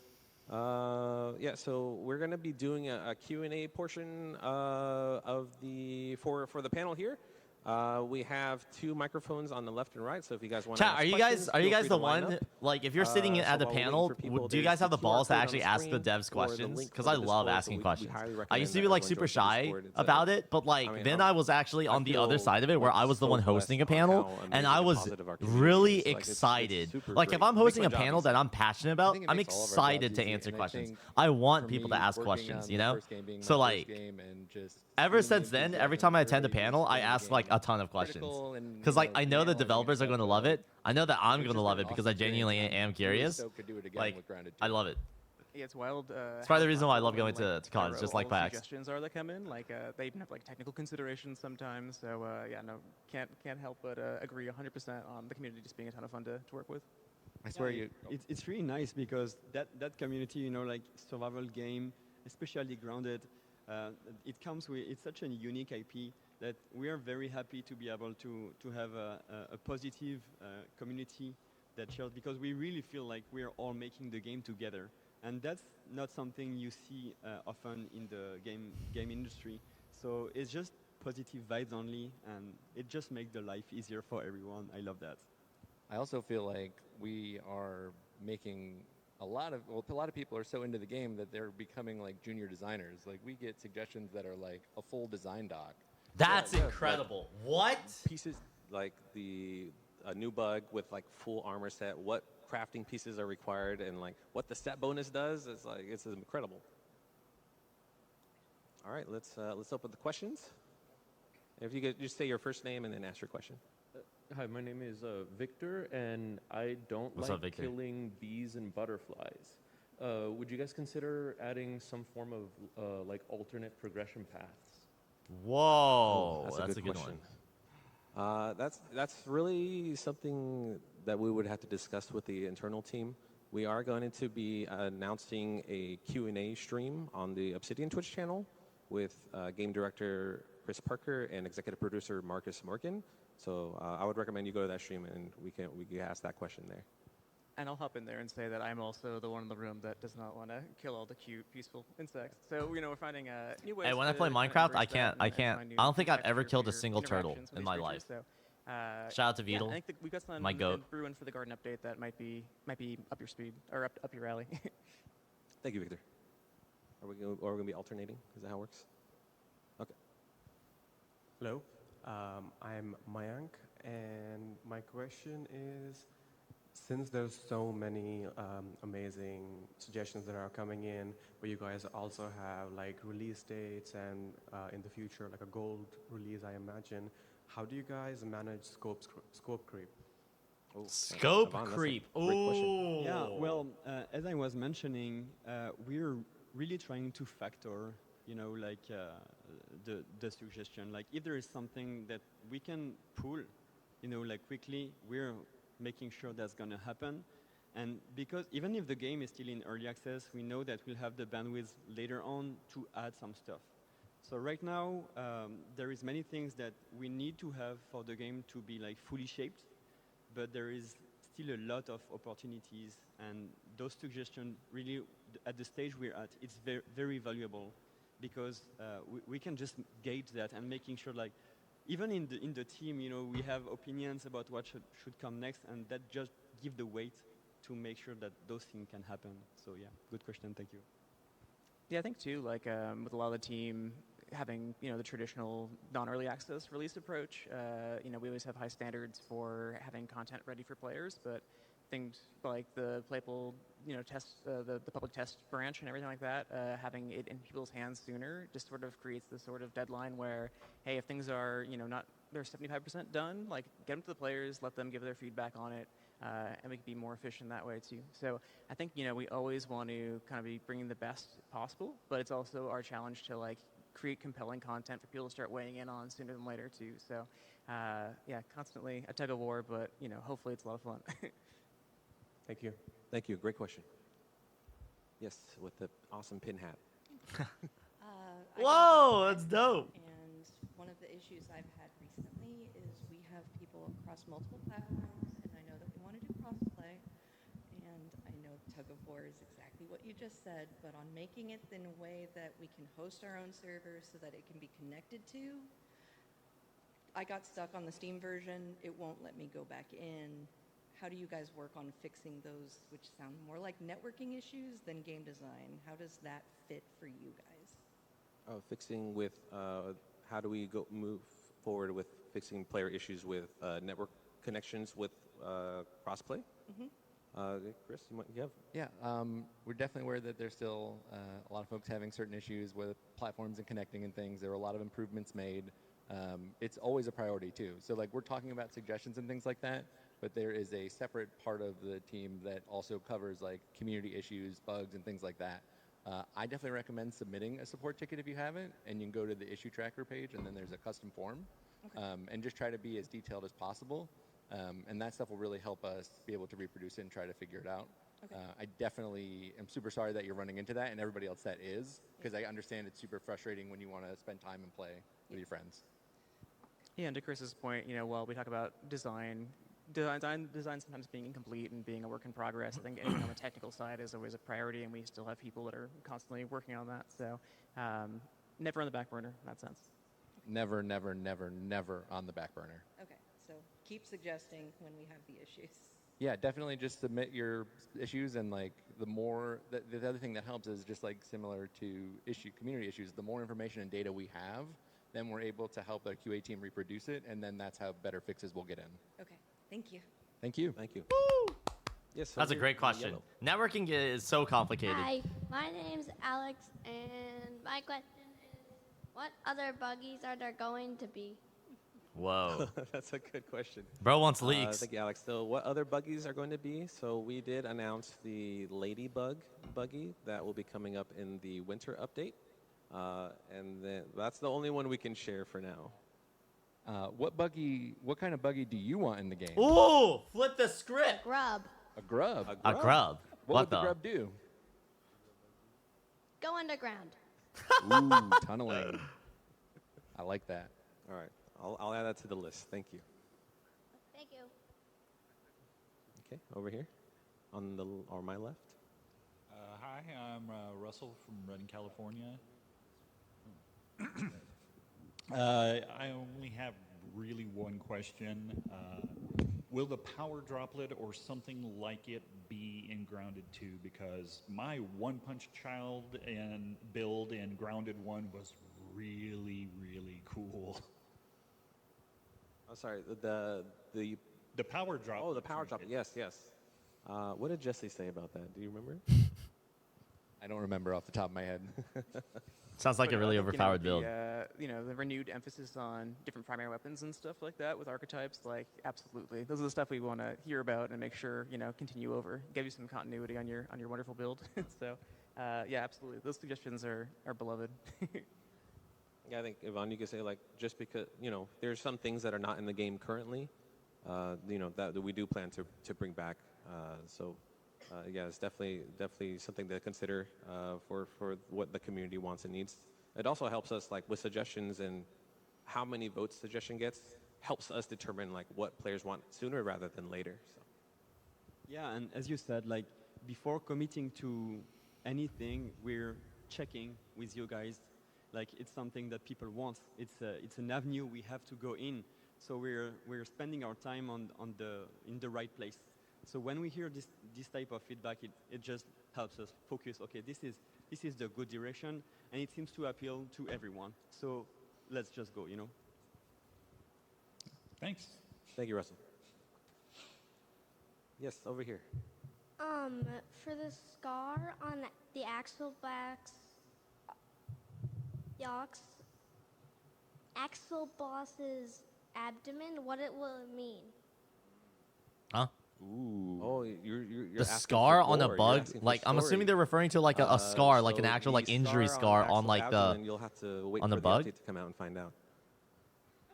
D: so we're gonna be doing a Q&A portion of for the panel here. We have 2 microphones on the left and right, so if you guys want to
A: Chat, are you guys the one like if you're sitting at the panel, do you guys have the balls to actually ask the devs questions? Because I love asking questions. I used to be like super shy about it, but like then I was actually on the other side of it where I was the one hosting a panel, and I was really excited. Like if I'm hosting a panel that I'm passionate about, I'm excited to answer questions. I want people to ask questions, you know? So like ever since then, every time I attend a panel, I ask like a ton of questions. Because like I know the developers are going to love it. I know that I'm going to love it because I genuinely am curious. Like I love it.
E: Yeah, it's wild.
A: It's probably the reason why I love going to college, just like Pax.
E: Suggestions are that come in, like they even have like technical considerations sometimes. So yeah, no, can't help but agree 100% on the community just being a ton of fun to work with.
F: I swear
G: It's really nice because that community, you know, like survival game, especially grounded, it's such a unique IP that we are very happy to be able to have a positive community that shares, because we really feel like we are all making the game together, and that's not something you see often in the game industry. So it's just positive vibes only, and it just makes the life easier for everyone. I love that.
F: I also feel like we are making a lot of people are so into the game that they're becoming like junior designers. Like we get suggestions that are like a full design doc.
A: That's incredible. What?
D: Pieces like a new bug with like full armor set, what crafting pieces are required, and like what the set bonus does. It's incredible. All right, let's open the questions. If you could just say your first name and then ask your question.
H: Hi, my name is Victor, and I don't
A: What's
H: like
A: up, Victor?
H: killing bees and butterflies. Would you guys consider adding some form of like alternate progression paths?
A: Whoa,
D: That's
A: that's
D: a
A: a
D: good
A: good
D: question.
A: one.
D: That's really something that we would have to discuss with the internal team. We are going to be announcing a Q&A stream on the Obsidian Twitch channel with game director Chris Parker and executive producer Marcus Morgan. So I would recommend you go to that stream and we can ask that question there.
E: And I'll hop in there and say that I'm also the one in the room that does not want to kill all the cute, peaceful insects. So we're finding new ways.
A: Hey, when I
E: to
A: play
E: kind of
A: Minecraft,
E: embrace that
A: I
E: and
A: can't.
E: find new
A: I don't think I've
E: texture
A: ever
E: for
A: killed a
E: your
A: single turtle
E: interactions with
A: in
E: these
A: my
E: creatures.
A: life.
E: So,
A: Shout out to
E: yeah,
A: Beetle,
E: I think we've got something
A: my goat.
E: brewing for the garden update that might be up your speed or up your alley.
D: Thank you, Victor. Are we going to be alternating? Is that how it works? Okay.
I: Hello, I'm Mayank, and my question is, since there's so many amazing suggestions that are coming in, but you guys also have like release dates and in the future like a gold release, I imagine, how do you guys manage scope creep?
D: Oh,
A: Scope
D: Yvonne, that's a
A: creep.
D: great question.
A: Ooh.
G: Yeah, well, as I was mentioning, we're really trying to factor, like the suggestion. Like if there is something that we can pull, like quickly, we're making sure that's going to happen. And because even if the game is still in early access, we know that we'll have the bandwidth later on to add some stuff. So right now, there is many things that we need to have for the game to be like fully shaped, but there is still a lot of opportunities, and those suggestions really, at the stage we're at, it's very, very valuable, because we can just gauge that and making sure like even in the team, you know, we have opinions about what should come next, and that just give the weight to make sure that those things can happen. So yeah, good question. Thank you.
E: Yeah, I think too, like with a lot of the team having, you know, the traditional non-early access release approach, you know, we always have high standards for having content ready for players, but things like the playable, you know, test, the public test branch and everything like that, having it in people's hands sooner just sort of creates this sort of deadline where, hey, if things are, you know, not, they're 75% done, like get them to the players, let them give their feedback on it, and we can be more efficient that way too. So I think, you know, we always want to kind of be bringing the best possible, but it's also our challenge to like create compelling content for people to start weighing in on sooner than later too. So yeah, constantly a tug of war, but you know, hopefully it's a lot of fun.
D: Thank you. Thank you. Great question. Yes, with the awesome pin hat.
A: Whoa, that's dope.
J: And one of the issues I've had recently is we have people across multiple platforms, and I know that we want to do crossplay, and I know tug of war is exactly what you just said, but on making it in a way that we can host our own server so that it can be connected to, I got stuck on the Steam version. It won't let me go back in. How do you guys work on fixing those, which sound more like networking issues than game design? How does that fit for you guys?
D: Oh, fixing with how do we move forward with fixing player issues with network connections with crossplay? Chris, you have?
F: Yeah, we're definitely aware that there's still a lot of folks having certain issues with platforms and connecting and things. There were a lot of improvements made. It's always a priority too. So like we're talking about suggestions and things like that, but there is a separate part of the team that also covers like community issues, bugs, and things like that. I definitely recommend submitting a support ticket if you haven't, and you can go to the issue tracker page, and then there's a custom form, and just try to be as detailed as possible. And that stuff will really help us be able to reproduce it and try to figure it out. I definitely am super sorry that you're running into that, and everybody else that is, because I understand it's super frustrating when you want to spend time and play with your friends.
E: Yeah, and to Chris's point, you know, while we talk about design sometimes being incomplete and being a work in progress, I think anything on the technical side is always a priority, and we still have people that are constantly working on that. So never on the back burner in that sense.
F: Never, never, never, never on the back burner.
J: Okay, so keep suggesting when we have the issues.
F: Yeah, definitely just submit your issues, and like the more, the other thing that helps is just like similar to community issues, the more information and data we have, then we're able to help the QA team reproduce it, and then that's how better fixes will get in.
J: Okay, thank you.
F: Thank you.
D: Thank you.
A: Woo!
D: Yes,
A: That's a great question. Networking is so complicated.
K: Hi, my name's Alex, and my question is, what other buggies are there going to be?
A: Whoa.
D: That's a good question.
A: Bro wants leaks.
D: Thank you, Alex. So what other buggies are going to be? So we did announce the Ladybug buggy that will be coming up in the winter update. And then that's the only one we can share for now.
F: What kind of buggy do you want in the game?
A: Ooh, flip the script.
K: Grub.
F: A grub.
A: A grub.
F: What would the grub do?
K: Go underground.
F: Ooh, tunneling. I like that.
D: All right. I'll add that to the list. Thank you.
K: Thank you.
D: Okay, over here on my left.
L: Hi, I'm Russell from Redding, California. I only have really one question. Will the power droplet or something like it be in Grounded 2? Because my One Punch Child and build in Grounded 1 was really, really cool.
D: Oh, sorry, the
L: power droplet.
D: Oh, the power droplet. Yes, yes. What did Jesse say about that? Do you remember?
F: I don't remember off the top of my head.
A: Sounds like a really overpowered build.
E: You know, the renewed emphasis on different primary weapons and stuff like that with archetypes, like absolutely, those are the stuff we want to hear about and make sure continue over, give you some continuity on your wonderful build. So, yeah, absolutely, those suggestions are beloved.
D: Yeah, I think Yvonne, you could say like just because there's some things that are not in the game currently, that we do plan to bring back. Yeah, it's definitely something to consider for what the community wants and needs. It also helps us like with suggestions, and how many votes suggestion gets helps us determine like what players want sooner rather than later. So.
G: Yeah, and as you said, like before committing to anything, we're checking with you guys Like it's something that people want. It's an avenue we have to go in. So we're spending our time in the right place. So when we hear this type of feedback, it just helps us focus. Okay, this is the good direction, and it seems to appeal to everyone. So let's just go.
L: Thanks.
D: Thank you, Russell. Yes, over here.
K: For the scar on the Axel boss's abdomen, what will it mean?
A: Huh?
D: Ooh. Oh, you're
A: The
D: asking
A: scar
D: for
A: on a
D: lore. You're
A: bug?
D: asking for
A: Like, I'm assuming
D: story.
A: they're referring to like a scar, like an
D: So
A: actual
D: the
A: like injury scar on
D: Axel
A: like
D: abdomen, you'll have to wait
A: on
D: for
A: the
D: the
A: bug?
D: update to come out and find out.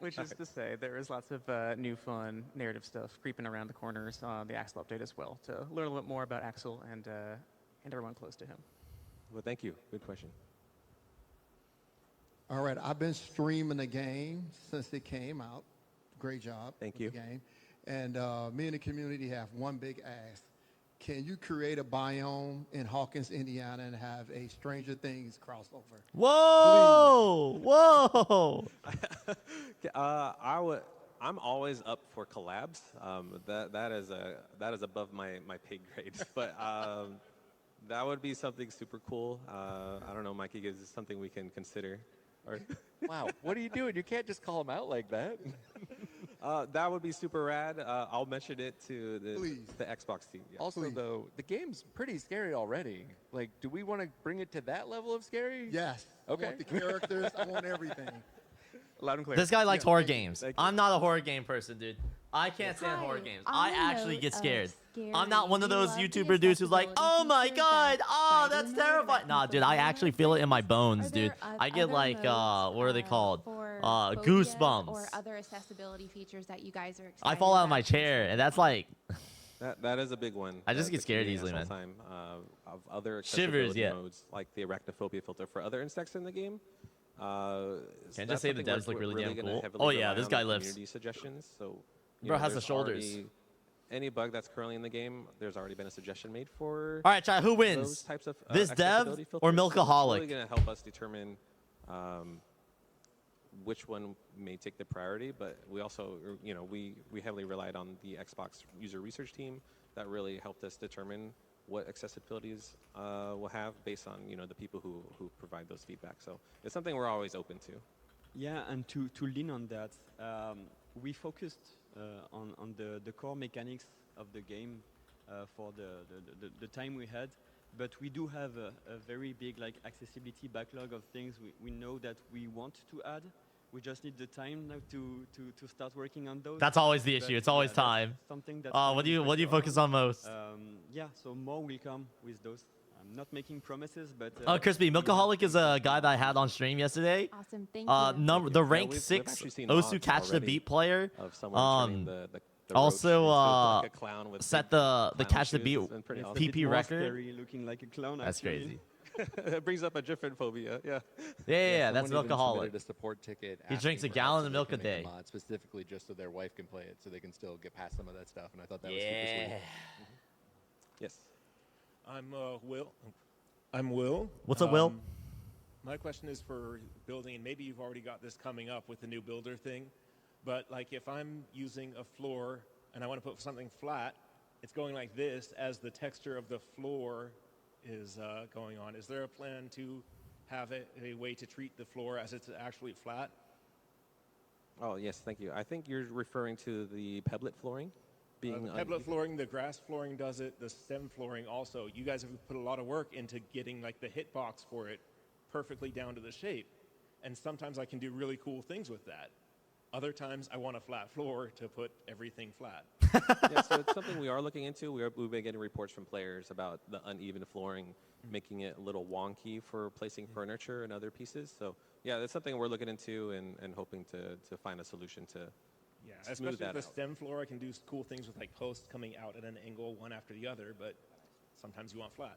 E: Which is to say, there is lots of new fun narrative stuff creeping around the corners on the Axel update as well, to learn a little bit more about Axel and everyone close to him.
D: Well, thank you. Good question.
M: All right, I've been streaming the game since it came out. Great job.
D: Thank
M: with
D: you.
M: The game. And me and the community have one big ask. Can you create a biome in Hawkins, Indiana, and have a Stranger Things crossover?
A: Whoa! Whoa!
D: I'm always up for collabs. That is above my pay grade. But that would be something super cool. I don't know, Mikey. Is this something we can consider? Or
F: Wow, what are you doing? You can't just call him out like that.
D: that would be super rad. I'll mention it to the Xbox team. Yeah.
F: Also, though, the game's pretty scary already. Like, do we want to bring it to that level of scary?
M: Yes.
F: Okay.
M: I want the characters. I want everything.
E: Loud and clear.
A: This guy likes horror games.
D: Thank you.
A: I'm not a horror game person, dude. I can't stand horror games. I actually get scared. I'm not one of those YouTuber dudes who's like, oh my god, oh, that's terrifying. Nah, dude, I actually feel it in my bones, dude. I get like, what are they called? Goosebumps.
C: Or other accessibility features that you guys are excited
A: I fall out of
C: about
A: my chair, and that's like,
D: That is a big one.
A: I just
D: that
A: get
D: the
A: scared
D: community
A: easily,
D: has all
A: man.
D: Time, of other
A: Shivers,
D: accessibility
A: yeah.
D: modes, like the arachnophobia filter for other insects in the game.
A: Can I
D: That's
A: just say the
D: something
A: devs look really damn
D: gonna
A: cool?
D: heavily
A: Oh yeah,
D: rely
A: this
D: on
A: guy
D: the
A: lifts.
D: community suggestions. So, you
A: Bro
D: know,
A: has the
D: there's
A: shoulders.
D: already- Any bug that's currently in the game, there's already been a suggestion made for.
A: All right, Chai, who
D: those
A: wins?
D: types of,
A: This dev
D: accessibility
A: or
D: filters. So
A: Milkaholic?
D: It's really going to help us determine which one may take the priority, but we also, we heavily relied on the Xbox user research team that really helped us determine what accessibilities we'll have based on, the people who provide those feedback. So it's something we're always open to.
G: Yeah, and to lean on that, we focused on the core mechanics of the game for the time we had, but we do have a very big accessibility backlog of things we know that we want to add. We just need the time now to start working on those.
A: That's always the
G: But
A: issue. It's always
G: that's
A: time.
G: Something that
A: What do you focus on most?
G: Yeah, so more will come with those. I'm not making promises, but
A: Crispy, Milkaholic is a guy that I had on stream yesterday.
C: Awesome, thank you.
A: The
D: Yeah,
A: rank
D: we've
A: 6
D: actually seen
A: Osu
D: mods
A: Catch the
D: already
A: Beat player.
D: of someone turning the
A: Also,
D: roach into, like, a clown with
A: set
D: big
A: the
D: clown
A: Catch the
D: shoes.
A: Beat
D: It's been pretty awesome.
A: PP
G: more
A: record.
G: scary, looking like a clown.
A: That's
G: actually.
A: crazy.
D: It brings up a different phobia. Yeah.
A: Yeah, that's
F: someone even
A: Milkaholic.
F: submitted a support ticket.
A: He drinks
F: asking
A: a
F: for help
A: gallon
F: so
A: of
F: they
A: milk
F: can
A: a
F: make
A: day.
F: mod specifically just so their wife can play it, so they can still get past some of that stuff. And I thought that was
A: Yeah.
F: super sweet.
D: Yes.
N: I'm Will. I'm Will.
A: What's up, Will?
N: My question is for building, and maybe you've already got this coming up with the new builder thing, but like if I'm using a floor and I want to put something flat, it's going like this as the texture of the floor is going on. Is there a plan to have a way to treat the floor as it's actually flat?
D: Oh, yes, thank you. I think you're referring to the pebblet flooring.
N: The pebblet flooring, the grass flooring does it, the stem flooring also. You guys have put a lot of work into getting like the hitbox for it perfectly down to the shape. And sometimes I can do really cool things with that. Other times I want a flat floor to put everything flat.
D: Yeah, so it's something we are looking into. We've been getting reports from players about the uneven flooring, making it a little wonky for placing furniture and other pieces. So yeah, that's something we're looking into and hoping to find a solution to
N: Yeah,
D: smooth
N: especially
D: that
N: with the
D: out.
N: stem floor, I can do cool things with like posts coming out at an angle one after the other, but sometimes you want flat.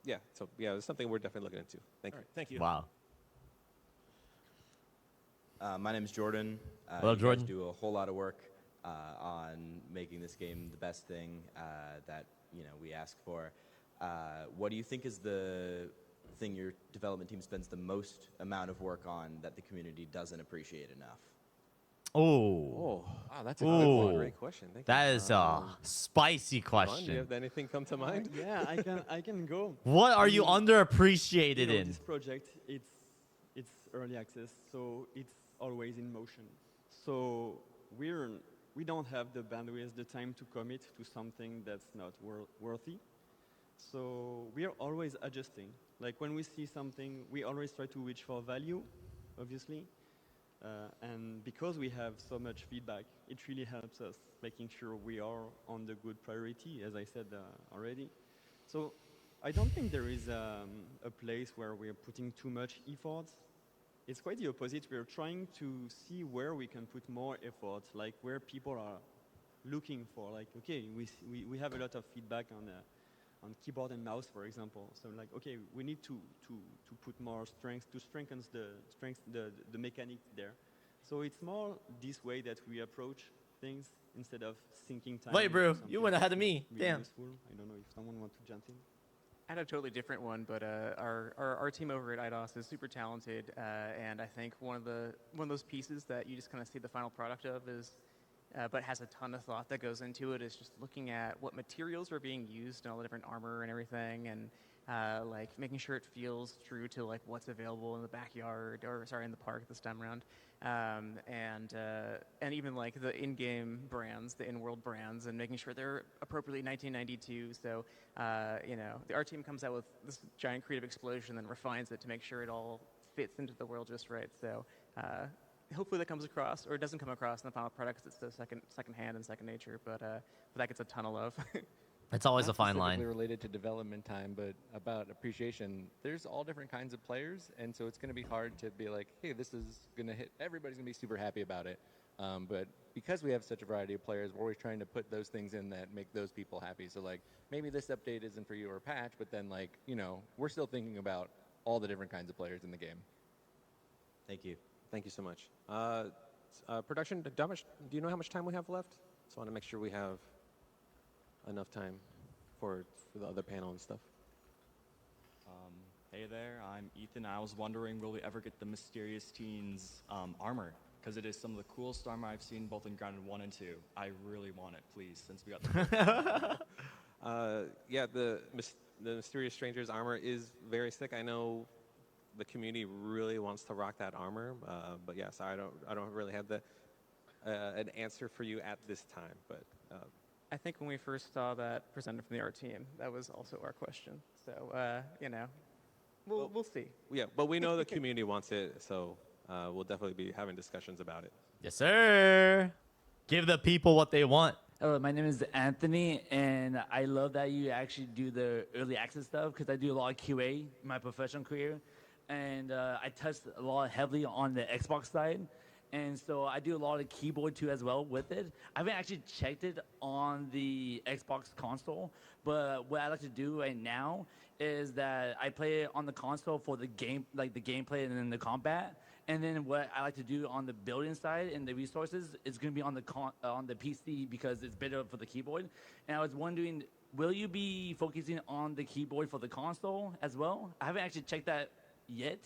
D: Yeah, so yeah, it's something we're definitely looking into. Thank
N: All
D: you.
N: right, thank you.
A: Wow.
O: My name is Jordan.
A: What up,
O: you
A: Jordan?
O: guys do a whole lot of work on making this game the best thing that we ask for. What do you think is the thing your development team spends the most amount of work on that the community doesn't appreciate enough?
A: Oh.
D: Wow, that's a good one.
A: Ooh.
D: Great question. Thank
A: That
D: you.
A: is a spicy
D: Yvonne, do
A: question.
D: you have anything come to mind?
G: Yeah, I can go.
A: What are you
G: You
A: underappreciated
G: know,
A: in?
G: this project, it's early access, so it's always in motion. So we don't have the bandwidth, the time to commit to something that's not worthy. So we are always adjusting. Like when we see something, we always try to reach for value, obviously. And because we have so much feedback, it really helps us making sure we are on the good priority, as I said already. So I don't think there is a place where we're putting too much effort. It's quite the opposite. We're trying to see where we can put more effort, like where people are looking for. Like, okay, we have a lot of feedback on keyboard and mouse, for example. So like, okay, we need to put more strength to strengthen the mechanic there. So it's more this way that we approach things instead of sinking time.
A: Wait,
G: into
A: bro,
G: something
A: you went ahead of
G: that's
A: me.
G: really
A: Damn.
G: useful. I don't know if someone wants to jump in.
E: I had a totally different one, but our team over at IDOS is super talented, and I think one of those pieces that you just kind of see the final product of is, but has a ton of thought that goes into it, is just looking at what materials are being used and all the different armor and everything, and like making sure it feels true to like what's available in the backyard, or sorry, in the park this time around, and even like the in-game brands, the in-world brands, and making sure they're appropriately 1992. So you know, our team comes out with this giant creative explosion and refines it to make sure it all fits into the world just right. So hopefully that comes across, or it doesn't come across in the final product because it's so second hand and second nature. But that gets a ton of love.
A: It's always
F: Not
A: a fine line.
F: specifically related to development time, but about appreciation. There's all different kinds of players, and so it's going to be hard to be like, hey, this is going to hit. Everybody's going to be super happy about it. But because we have such a variety of players, we're always trying to put those things in that make those people happy. So like, maybe this update isn't for you or patch, but then like, you know, we're still thinking about all the different kinds of players in the game.
O: Thank you.
D: Thank you so much. Production, do you know how much time we have left? Just want to make sure we have enough time for the other panel and stuff.
P: Hey there, I'm Ethan. I was wondering, will we ever get the Mysterious Teens armor? Because it is some of the coolest armor I've seen both in Grounded 1 and 2. I really want it, please, since we got the
D: Yeah, the Mysterious Strangers armor is very sick. I know the community really wants to rock that armor, but yes, I don't really have an answer for you at this time. But
E: I think when we first saw that presented from the art team, that was also our question. So you know, we'll see.
D: Yeah, but we know the community wants it, so we'll definitely be having discussions about it.
A: Yes, sir. Give the people what they want.
Q: Hello, my name is Anthony, and I love that you actually do the early access stuff because I do a lot of QA in my professional career, and I touched a lot heavily on the Xbox side. And so I do a lot of keyboard too as well with it. I haven't actually checked it on the Xbox console, but what I like to do right now is that I play it on the console for the game, like the gameplay and then the combat. And then what I like to do on the building side and the resources is going to be on the PC because it's better for the keyboard. And I was wondering, will you be focusing on the keyboard for the console as well? I haven't actually checked that yet.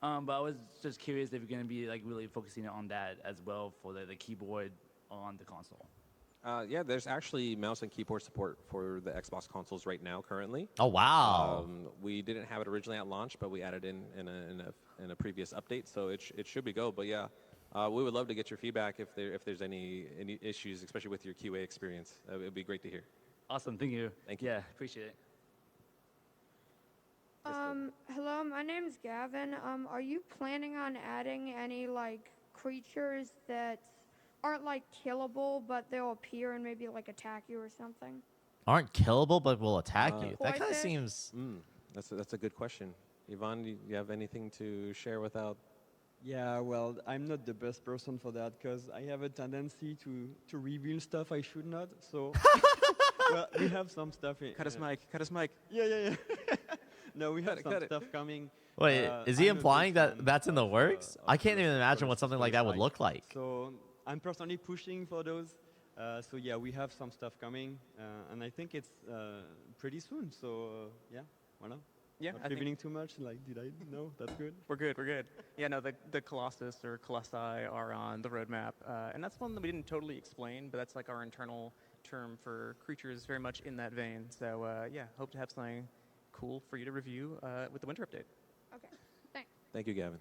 Q: But I was just curious if you're going to be like really focusing on that as well for the keyboard on the console.
D: Yeah, there's actually mouse and keyboard support for the Xbox consoles right now currently.
A: Oh, wow.
D: We didn't have it originally at launch, but we added in a previous update, so it should be go. But yeah, we would love to get your feedback if there's any issues, especially with your QA experience. It would be great to hear.
Q: Awesome, thank you.
D: Thank you.
Q: Yeah, appreciate it.
R: Hello, my name is Gavin. Are you planning on adding any like creatures that aren't like killable, but they'll appear and maybe like attack you or something?
A: Aren't killable, but will attack you. That kind of
R: Poisonous?
A: seems.
D: That's a good question. Yvonne, do you have anything to share without?
G: Yeah, well, I'm not the best person for that because I have a tendency to reveal stuff I should not. So, well, we have some stuff.
E: Cut his mic. Cut his mic.
G: Yeah. No, we have some stuff coming.
A: Wait, is he
G: I'm a
A: implying
G: big
A: that
G: fan
A: that's in the
G: of,
A: works? I can't even imagine what
G: first
A: something like that would
G: light.
A: look like.
G: So I'm personally pushing for those. So yeah, we have some stuff coming, and I think it's pretty soon. So yeah, voilà.
E: Yeah,
G: Not
E: I think
G: revealing too much. Like, did I? No, that's good.
E: we're good. We're good. Yeah, no, the Colossus or Colossi are on the roadmap, and that's one that we didn't totally explain, but that's like our internal term for creatures very much in that vein. So yeah, hope to have something cool for you to review with the winter update.
R: Okay, thanks.
D: Thank you, Gavin.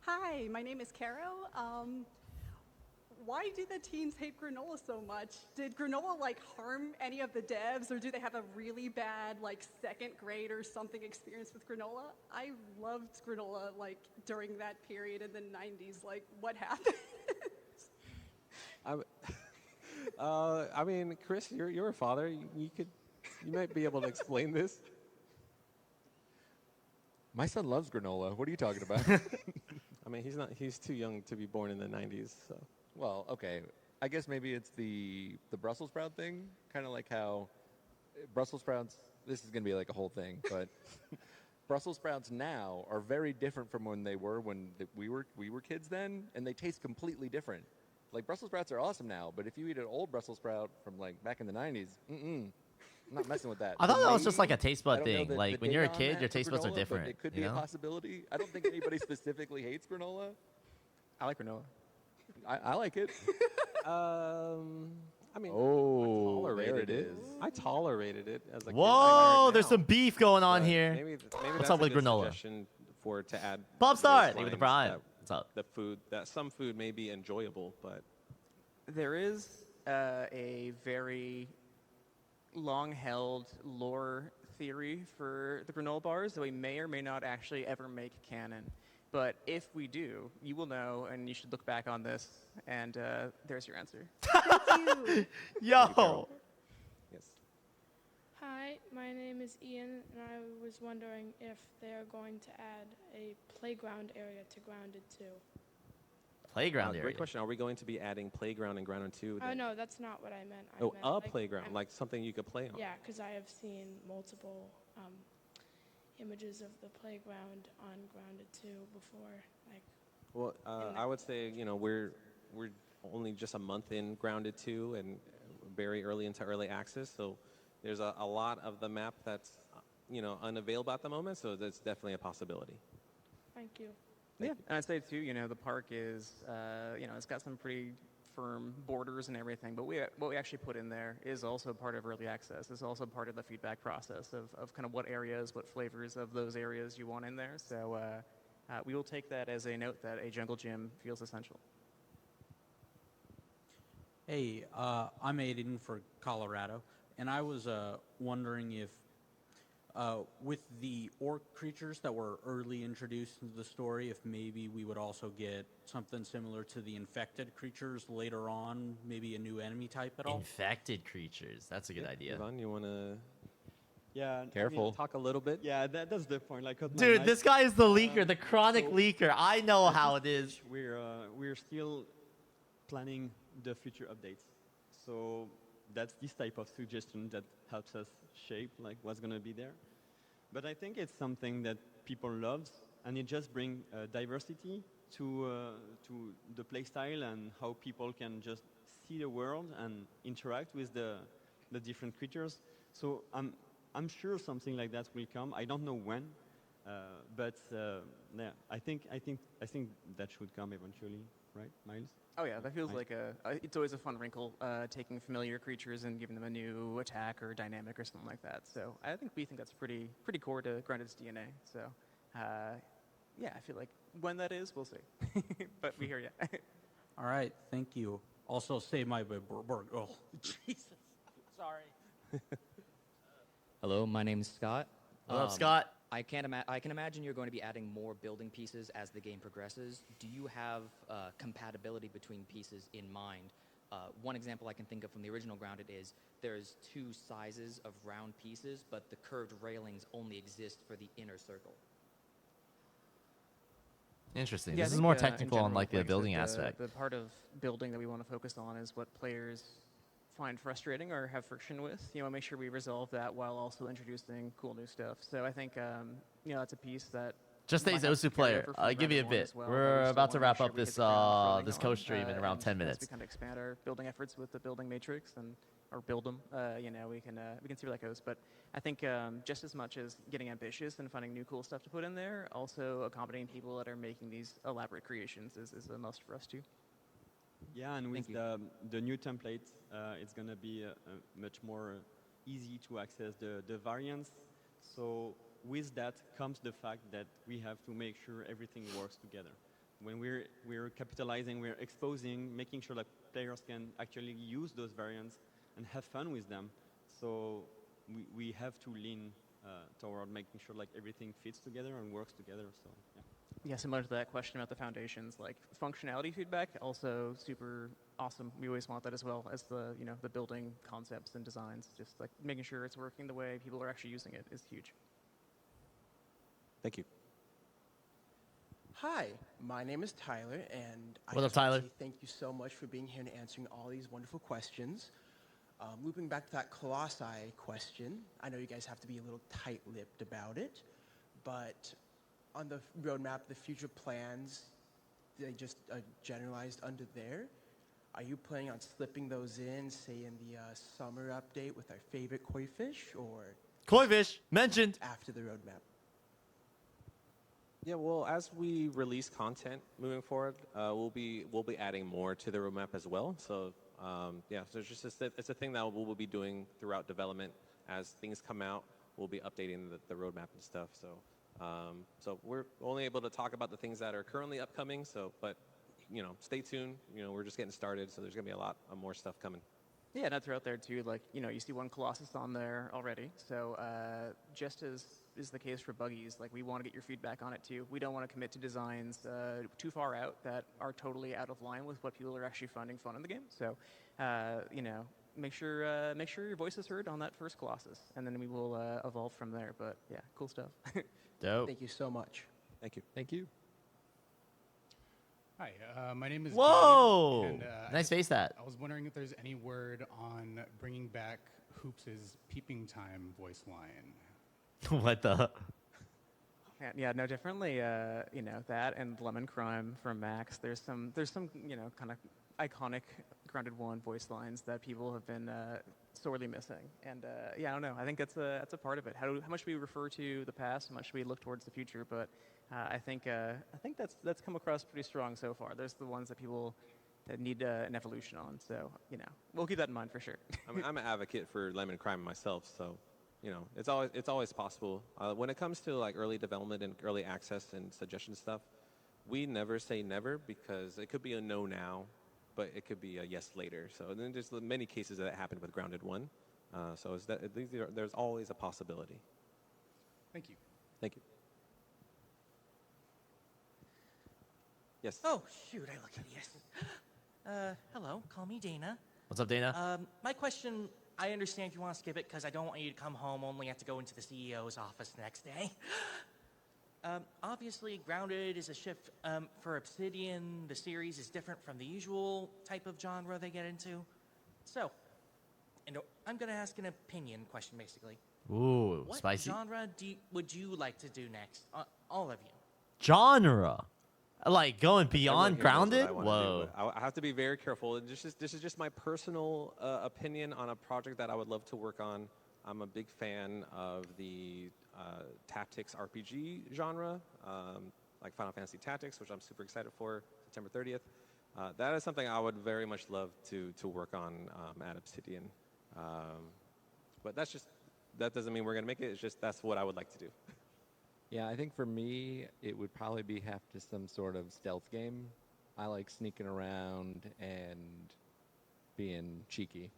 S: Hi, my name is Caro. Why do the teens hate granola so much? Did granola like harm any of the devs, or do they have a really bad like second grade or something experience with granola? I loved granola like during that period in the 90s. Like, what happened?
D: I mean, Chris, you're a father. You might be able to explain this.
F: My son loves granola. What are you talking about?
D: I mean, he's too young to be born in the 90s, so.
F: Well, okay. I guess maybe it's the Brussels sprout thing, kind of like how Brussels sprouts. This is going to be like a whole thing, but Brussels sprouts now are very different from when they were when we were kids then, and they taste completely different. Like Brussels sprouts are awesome now, but if you eat an old Brussels sprout from like back in the 90s, I'm not messing with that.
A: I thought
F: So
A: that was just
F: maybe-
A: like a taste
F: I
A: bud
F: don't know
A: thing.
F: the
A: Like when you're a
F: data on
A: kid,
F: that
A: your
F: for
A: taste buds are
F: granola, but
A: different.
F: It could
A: you
F: be a
A: know?
F: possibility. I don't think anybody specifically hates granola.
E: I like granola.
F: I like it.
D: I mean,
F: Oh,
D: I
F: there
D: tolerated
F: it
D: it.
F: is.
D: I tolerated it as a kid.
A: Whoa, there's some beef going on
D: But
A: here.
D: Maybe
A: What's
D: that's
A: up
D: a
A: with
D: good
A: granola?
D: suggestion for to add.
A: Bob
D: to
A: Star,
D: those
A: thank you for the
D: lines
A: prime.
D: that
A: What's up?
D: The food that some food may be enjoyable, but
E: There is a very long-held lore theory for the granola bars that we may or may not actually ever make canon. But if we do, you will know, and you should look back on this, and there's your answer.
S: Thank you.
A: Yo.
D: Yes.
T: Hi, my name is Ian, and I was wondering if they're going to add a playground area to Grounded 2.
A: Playground area.
D: Great question. Are we going to be adding playground in Grounded 2?
T: Oh, no, that's not what I meant. I
D: Oh,
T: meant,
D: a
T: like,
D: playground, like something you could play on.
T: Yeah, because I have seen multiple images of the playground on Grounded 2 before. Like,
D: Well, I would say we're only just a month in Grounded 2 and very early into early access, so there's a lot of the map that's unavailable at the moment. So that's definitely a possibility.
T: thank you.
E: Yeah, and I'd say too, the park is, it's got some pretty firm borders and everything, but what we actually put in there is also part of early access. It's also part of the feedback process of kind of what areas, what flavors of those areas you want in there. So we will take that as a note that a jungle gym feels essential.
U: Hey, I'm Aiden for Colorado, and I was wondering if with the orc creatures that were early introduced into the story, if maybe we would also get something similar to the infected creatures later on, maybe a new enemy type at all?
A: Infected creatures. That's a good idea.
D: Ivan, you want to
G: Yeah.
A: Careful.
D: talk a little bit?
G: Yeah, that's the point. Like, cut my
A: Dude,
G: mic.
A: this guy is the leaker, the chronic leaker. I know how it is.
G: We're still planning the future updates, so that's this type of suggestion that helps us shape like what's gonna be there. But I think it's something that people love, and it just brings diversity to the playstyle and how people can just see the world and interact with the different creatures. So I'm sure something like that will come. I don't know when, but yeah, I think that should come eventually, right, Miles?
E: Oh yeah, that feels
G: Right.
E: like it's always a fun wrinkle, taking familiar creatures and giving them a new attack or dynamic or something like that. So we think that's pretty core to Grounded's DNA. So yeah, I feel like when that is, we'll see. But we hear you.
U: All right, thank you. Also, say my oh, Jesus, sorry.
V: Hello, my name is Scott.
A: Hello, Scott.
V: I can imagine you're going to be adding more building pieces as the game progresses. Do you have compatibility between pieces in mind? One example I can think of from the original Grounded is there's two sizes of round pieces, but the curved railings only exist for the inner circle.
A: Interesting.
E: Yeah, I
A: This is
E: think,
A: more
E: in
A: technical on
E: general,
A: like the
E: I said,
A: building aspect.
E: The part of building that we want to focus on is what players find frustrating or have friction with. Make sure we resolve that while also introducing cool new stuff. So I think that's a piece that
A: Just
E: might
A: stays
E: have some
A: Osu player.
E: carryover from
A: Give me a
E: Grounded 1
A: bit.
E: as well, but
A: We're
E: we still
A: about to
E: wanna make
A: wrap
E: sure
A: up
E: we hit
A: this
E: the ground rolling
A: this
E: on,
A: co-stream in around 10
E: and
A: minutes.
E: As we kind of expand our building efforts with the building matrix and or build them. We can see where that goes. But I think just as much as getting ambitious and finding new cool stuff to put in there, also accommodating people that are making these elaborate creations is a must for us too.
G: Yeah, and with the new templates, it's going to be much more easy to access the variants. So with that comes the fact that we have to make sure everything works together. When we're capitalizing, we're exposing, making sure that players can actually use those variants and have fun with them. So we have to lean toward making sure like everything fits together and works together. So yeah.
E: Yeah, similar to that question about the foundations, like functionality feedback, also super awesome. We always want that as well as the building concepts and designs. Just like making sure it's working the way people are actually using it is huge.
D: Thank you.
B: Hi, my name is Tyler, and I
A: What up,
B: just want
A: Tyler?
B: to say thank you so much for being here and answering all these wonderful questions. Looping back to that Colossi question, I know you guys have to be a little tight-lipped about it, but on the roadmap, the future plans, they just generalized under there. Are you planning on slipping those in, say in the summer update with our favorite koi fish, or
A: Koi fish mentioned
B: after the roadmap?
D: Yeah, well, as we release content moving forward, we'll be adding more to the roadmap as well. So yeah, so it's a thing that we'll be doing throughout development. As things come out, we'll be updating the roadmap and stuff. So so we're only able to talk about the things that are currently upcoming. So, but stay tuned. We're just getting started, so there's gonna be a lot of more stuff coming.
E: Yeah, and throughout there too, like, you see one Colossus on there already. So just as is the case for buggies, like, we want to get your feedback on it too. We don't want to commit to designs too far out that are totally out of line with what people are actually finding fun in the game. So, make sure your voice is heard on that first Colossus, and then we will evolve from there. But yeah, cool stuff.
A: Dope.
B: Thank you so much.
D: Thank you.
F: Thank you.
H: Hi, my name is
A: Whoa!
H: Gabe, and,
A: Nice face that.
H: I was wondering if there's any word on bringing back Hoops' peeping time voice line.
A: What the?
E: Yeah, no, definitely, that and Lemon Crime from Max. There's some, kind of iconic Grounded 1 voice lines that people have been sorely missing. And yeah, I don't know. I think that's a part of it. How much we refer to the past, how much we look towards the future. But I think that's come across pretty strong so far. There's the ones that people that need an evolution on. So we'll keep that in mind for sure.
D: I'm an advocate for Lemon Crime myself, so it's always possible. When it comes to like early development and early access and suggestion stuff, we never say never, because it could be a no now, but it could be a yes later. So then there's many cases that happened with Grounded 1. So there's always a possibility.
H: Thank you.
D: Thank you. Yes.
W: Oh, shoot, I look hideous. Hello, call me Dana.
A: What's up, Dana?
W: My question, I understand if you want to skip it because I don't want you to come home only have to go into the CEO's office the next day. Obviously, Grounded is a shift for Obsidian. The series is different from the usual type of genre they get into. So, I'm going to ask an opinion question, basically.
A: Ooh,
W: what
A: spicy.
W: What genre would you like to do next? All of you.
A: Genre? Like going beyond
D: Everyone here knows
A: Grounded?
D: what I wanna
A: Whoa.
D: do, but I have to be very careful. And this is just my personal opinion on a project that I would love to work on. I'm a big fan of the tactics RPG genre, like Final Fantasy Tactics, which I'm super excited for, September 30th. That is something I would very much love to work on at Obsidian. But that doesn't mean we're going to make it. It's just that's what I would like to do.
F: Yeah, I think for me, it would probably be have to some sort of stealth game. I like sneaking around and being cheeky.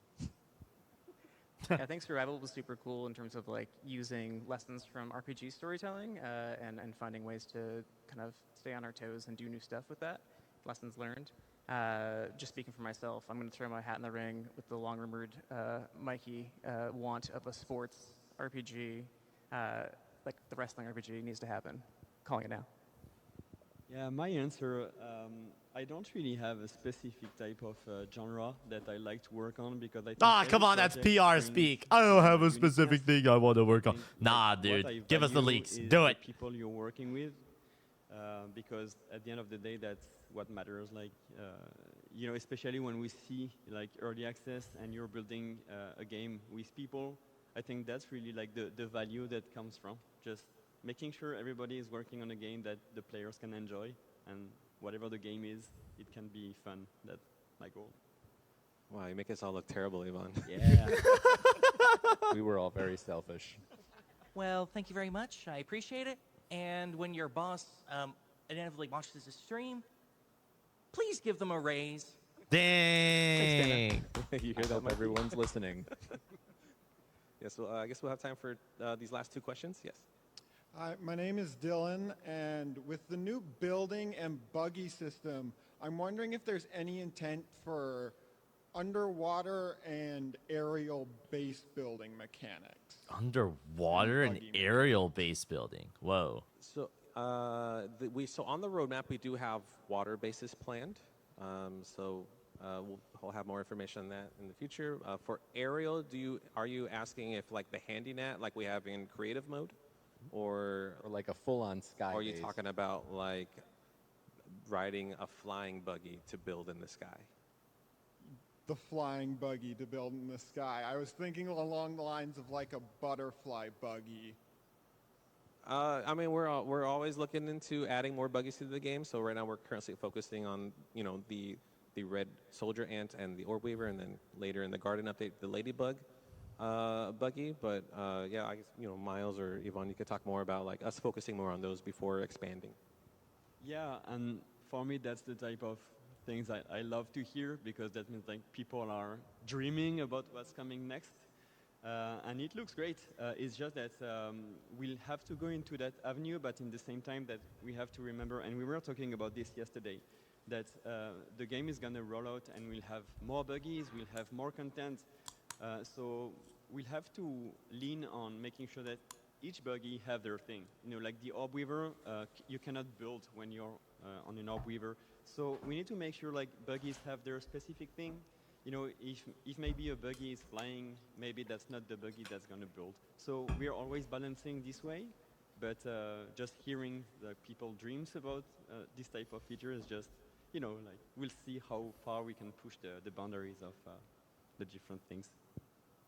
E: I think Survival was super cool in terms of like using lessons from RPG storytelling and finding ways to kind of stay on our toes and do new stuff with that. Lessons learned. Just speaking for myself, I'm going to throw my hat in the ring with the long-rumored Mikey want of a sports RPG. Like the wrestling RPG needs to happen. Calling it now.
G: Yeah, my answer, I don't really have a specific type of genre that I like to work on, because I think
A: Come on, that's PR speak. I don't have a specific thing I want to work on. Nah, dude, give us the leaks. Do it.
G: People you're working with, because at the end of the day, that's what matters. Like, you know, especially when we see like early access and you're building a game with people, I think that's really like the value that comes from just making sure everybody is working on a game that the players can enjoy, and whatever the game is, it can be fun. That's my goal.
D: Wow, you make us all look terrible, Yvonne.
U: Yeah. We were all very selfish.
W: Well, thank you very much. I appreciate it. And when your boss inevitably watches the stream, please give them a raise.
A: Dang.
D: You hear
F: I
D: that,
F: hope
D: Mikey?
F: everyone's listening.
D: Yes, well, I guess we'll have time for these last two questions. Yes.
I: Hi, my name is Dylan, and with the new building and buggy system, I'm wondering if there's any intent for underwater and aerial base building mechanics.
A: Underwater and aerial base building. Whoa.
D: So so on the roadmap we do have water bases planned. We'll have more information on that in the future. For aerial, are you asking if like the handy net like we have in creative mode, or
F: like a full-on sky?
D: Or are you
F: base?
D: talking about like riding a flying buggy to build in the sky?
I: The flying buggy to build in the sky. I was thinking along the lines of like a butterfly buggy.
D: I mean, we're always looking into adding more buggies to the game. So right now we're currently focusing on the red soldier ant and the orb weaver, and then later in the garden update the ladybug buggy. But yeah, I guess Miles or Yvonne, you could talk more about like us focusing more on those before expanding.
G: Yeah, and for me, that's the type of things I love to hear, because that means like people are dreaming about what's coming next. And it looks great. It's just that we'll have to go into that avenue, but in the same time that we have to remember, and we were talking about this yesterday, that the game is going to roll out and we'll have more buggies, we'll have more content. So we'll have to lean on making sure that each buggy have their thing. Like the orb weaver, you cannot build when you're on an orb weaver. So we need to make sure like buggies have their specific thing. If maybe a buggy is flying, maybe that's not the buggy that's going to build. So we're always balancing this way, but just hearing the people dreams about this type of feature is just, like we'll see how far we can push the boundaries of the different things.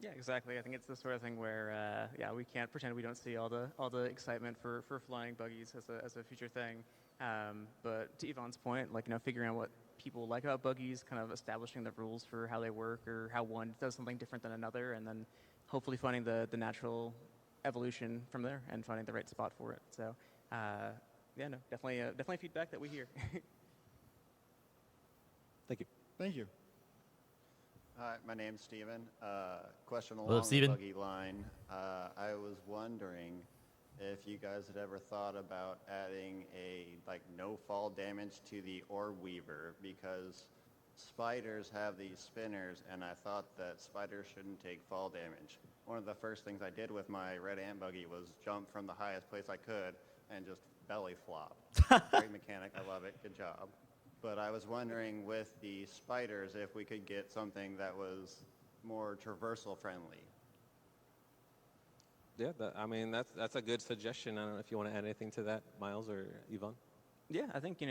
E: Yeah, exactly. I think it's the sort of thing where, we can't pretend we don't see all the excitement for flying buggies as a future thing. But to Yvonne's point, like figuring out what people like about buggies, kind of establishing the rules for how they work or how one does something different than another, and then hopefully finding the natural evolution from there and finding the right spot for it. So, definitely feedback that we hear.
D: Thank you.
I: Thank you.
J: Hi, my name's Steven. Question
A: Hello,
J: along the
A: Steven.
J: buggy line. I was wondering if you guys had ever thought about adding a no fall damage to the orb weaver, because spiders have these spinners, and I thought that spiders shouldn't take fall damage. One of the first things I did with my red ant buggy was jump from the highest place I could and just belly flop. Great mechanic, I love it, good job. But I was wondering with the spiders if we could get something that was more traversal friendly.
D: Yeah, that's a good suggestion. I don't know if you want to add anything to that, Miles or Yvonne.
E: Yeah, I think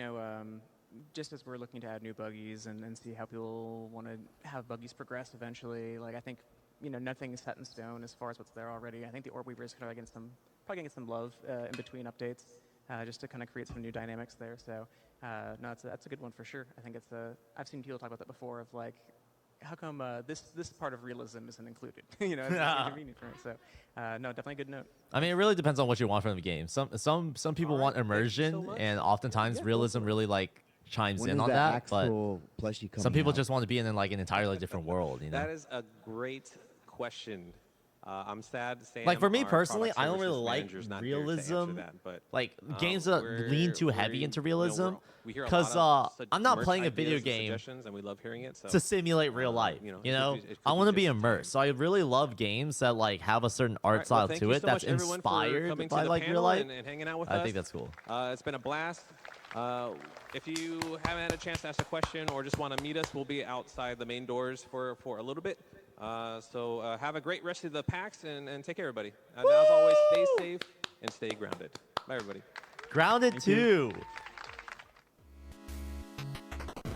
E: just as we're looking to add new buggies and see how people want to have buggies progress eventually, like I think nothing is set in stone as far as what's there already. I think the orb weaver is probably getting some love in between updates, just to kind of create some new dynamics there. So no, that's a good one for sure. I think I've seen people talk about that before of like, how come this part of realism isn't included? It's inconvenient for me. So no, definitely a good note.
A: I mean, it really depends on what you want from the game. Some people want immersion, and oftentimes realism really chimes
L: When
A: in
L: is
A: on
L: the
A: that. But
L: actual plushie
A: some
L: coming
A: people
L: out?
A: just want to be in an entirely different world.
D: That is a great question. I'm sad to say.
A: Like for me personally, I don't really like realism. Games that lean too heavy into realism, because I'm not playing a video game
D: and we love hearing it,
A: to simulate real life. I want to be immersed. So I really love games that have a certain art style to it that's inspired by real life.
D: And hanging out with
A: I
D: us.
A: think that's cool.
D: It's been a blast. If you haven't had a chance to ask a question or just want to meet us, we'll be outside the main doors for a little bit. So have a great rest of the PAX and take care, everybody. And as always, stay safe and stay grounded. Bye, everybody.
A: Grounded too.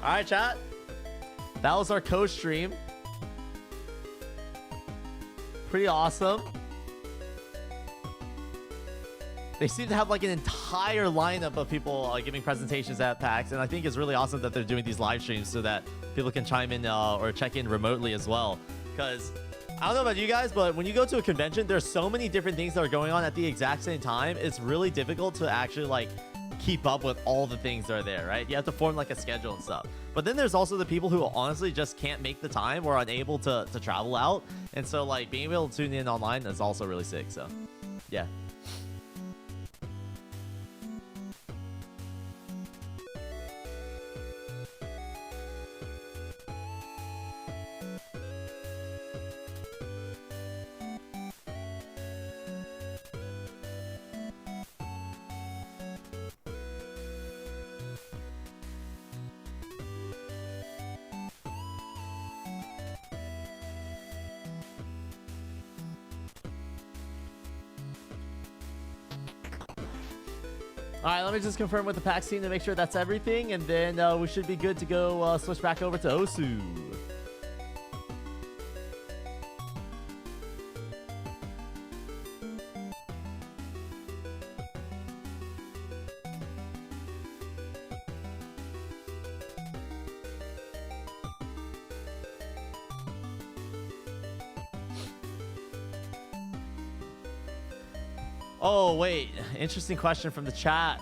A: All right, chat. That was our co-stream. Pretty awesome. They seem to have like an entire lineup of people giving presentations at PAX, and I think it's really awesome that they're doing these live streams so that people can chime in or check in remotely as well. Because I don't know about you guys, but when you go to a convention, there's so many different things that are going on at the exact same time. It's really difficult to actually like keep up with all the things that are there, right? You have to form like a schedule and stuff. But then there's also the people who honestly just can't make the time or unable to travel out. And so like being able to tune in online is also really sick. So yeah. All right, let me just confirm with the PAX team to make sure that's everything, and then we should be good to go switch back over to Osu. Oh, wait. Interesting question from the chat.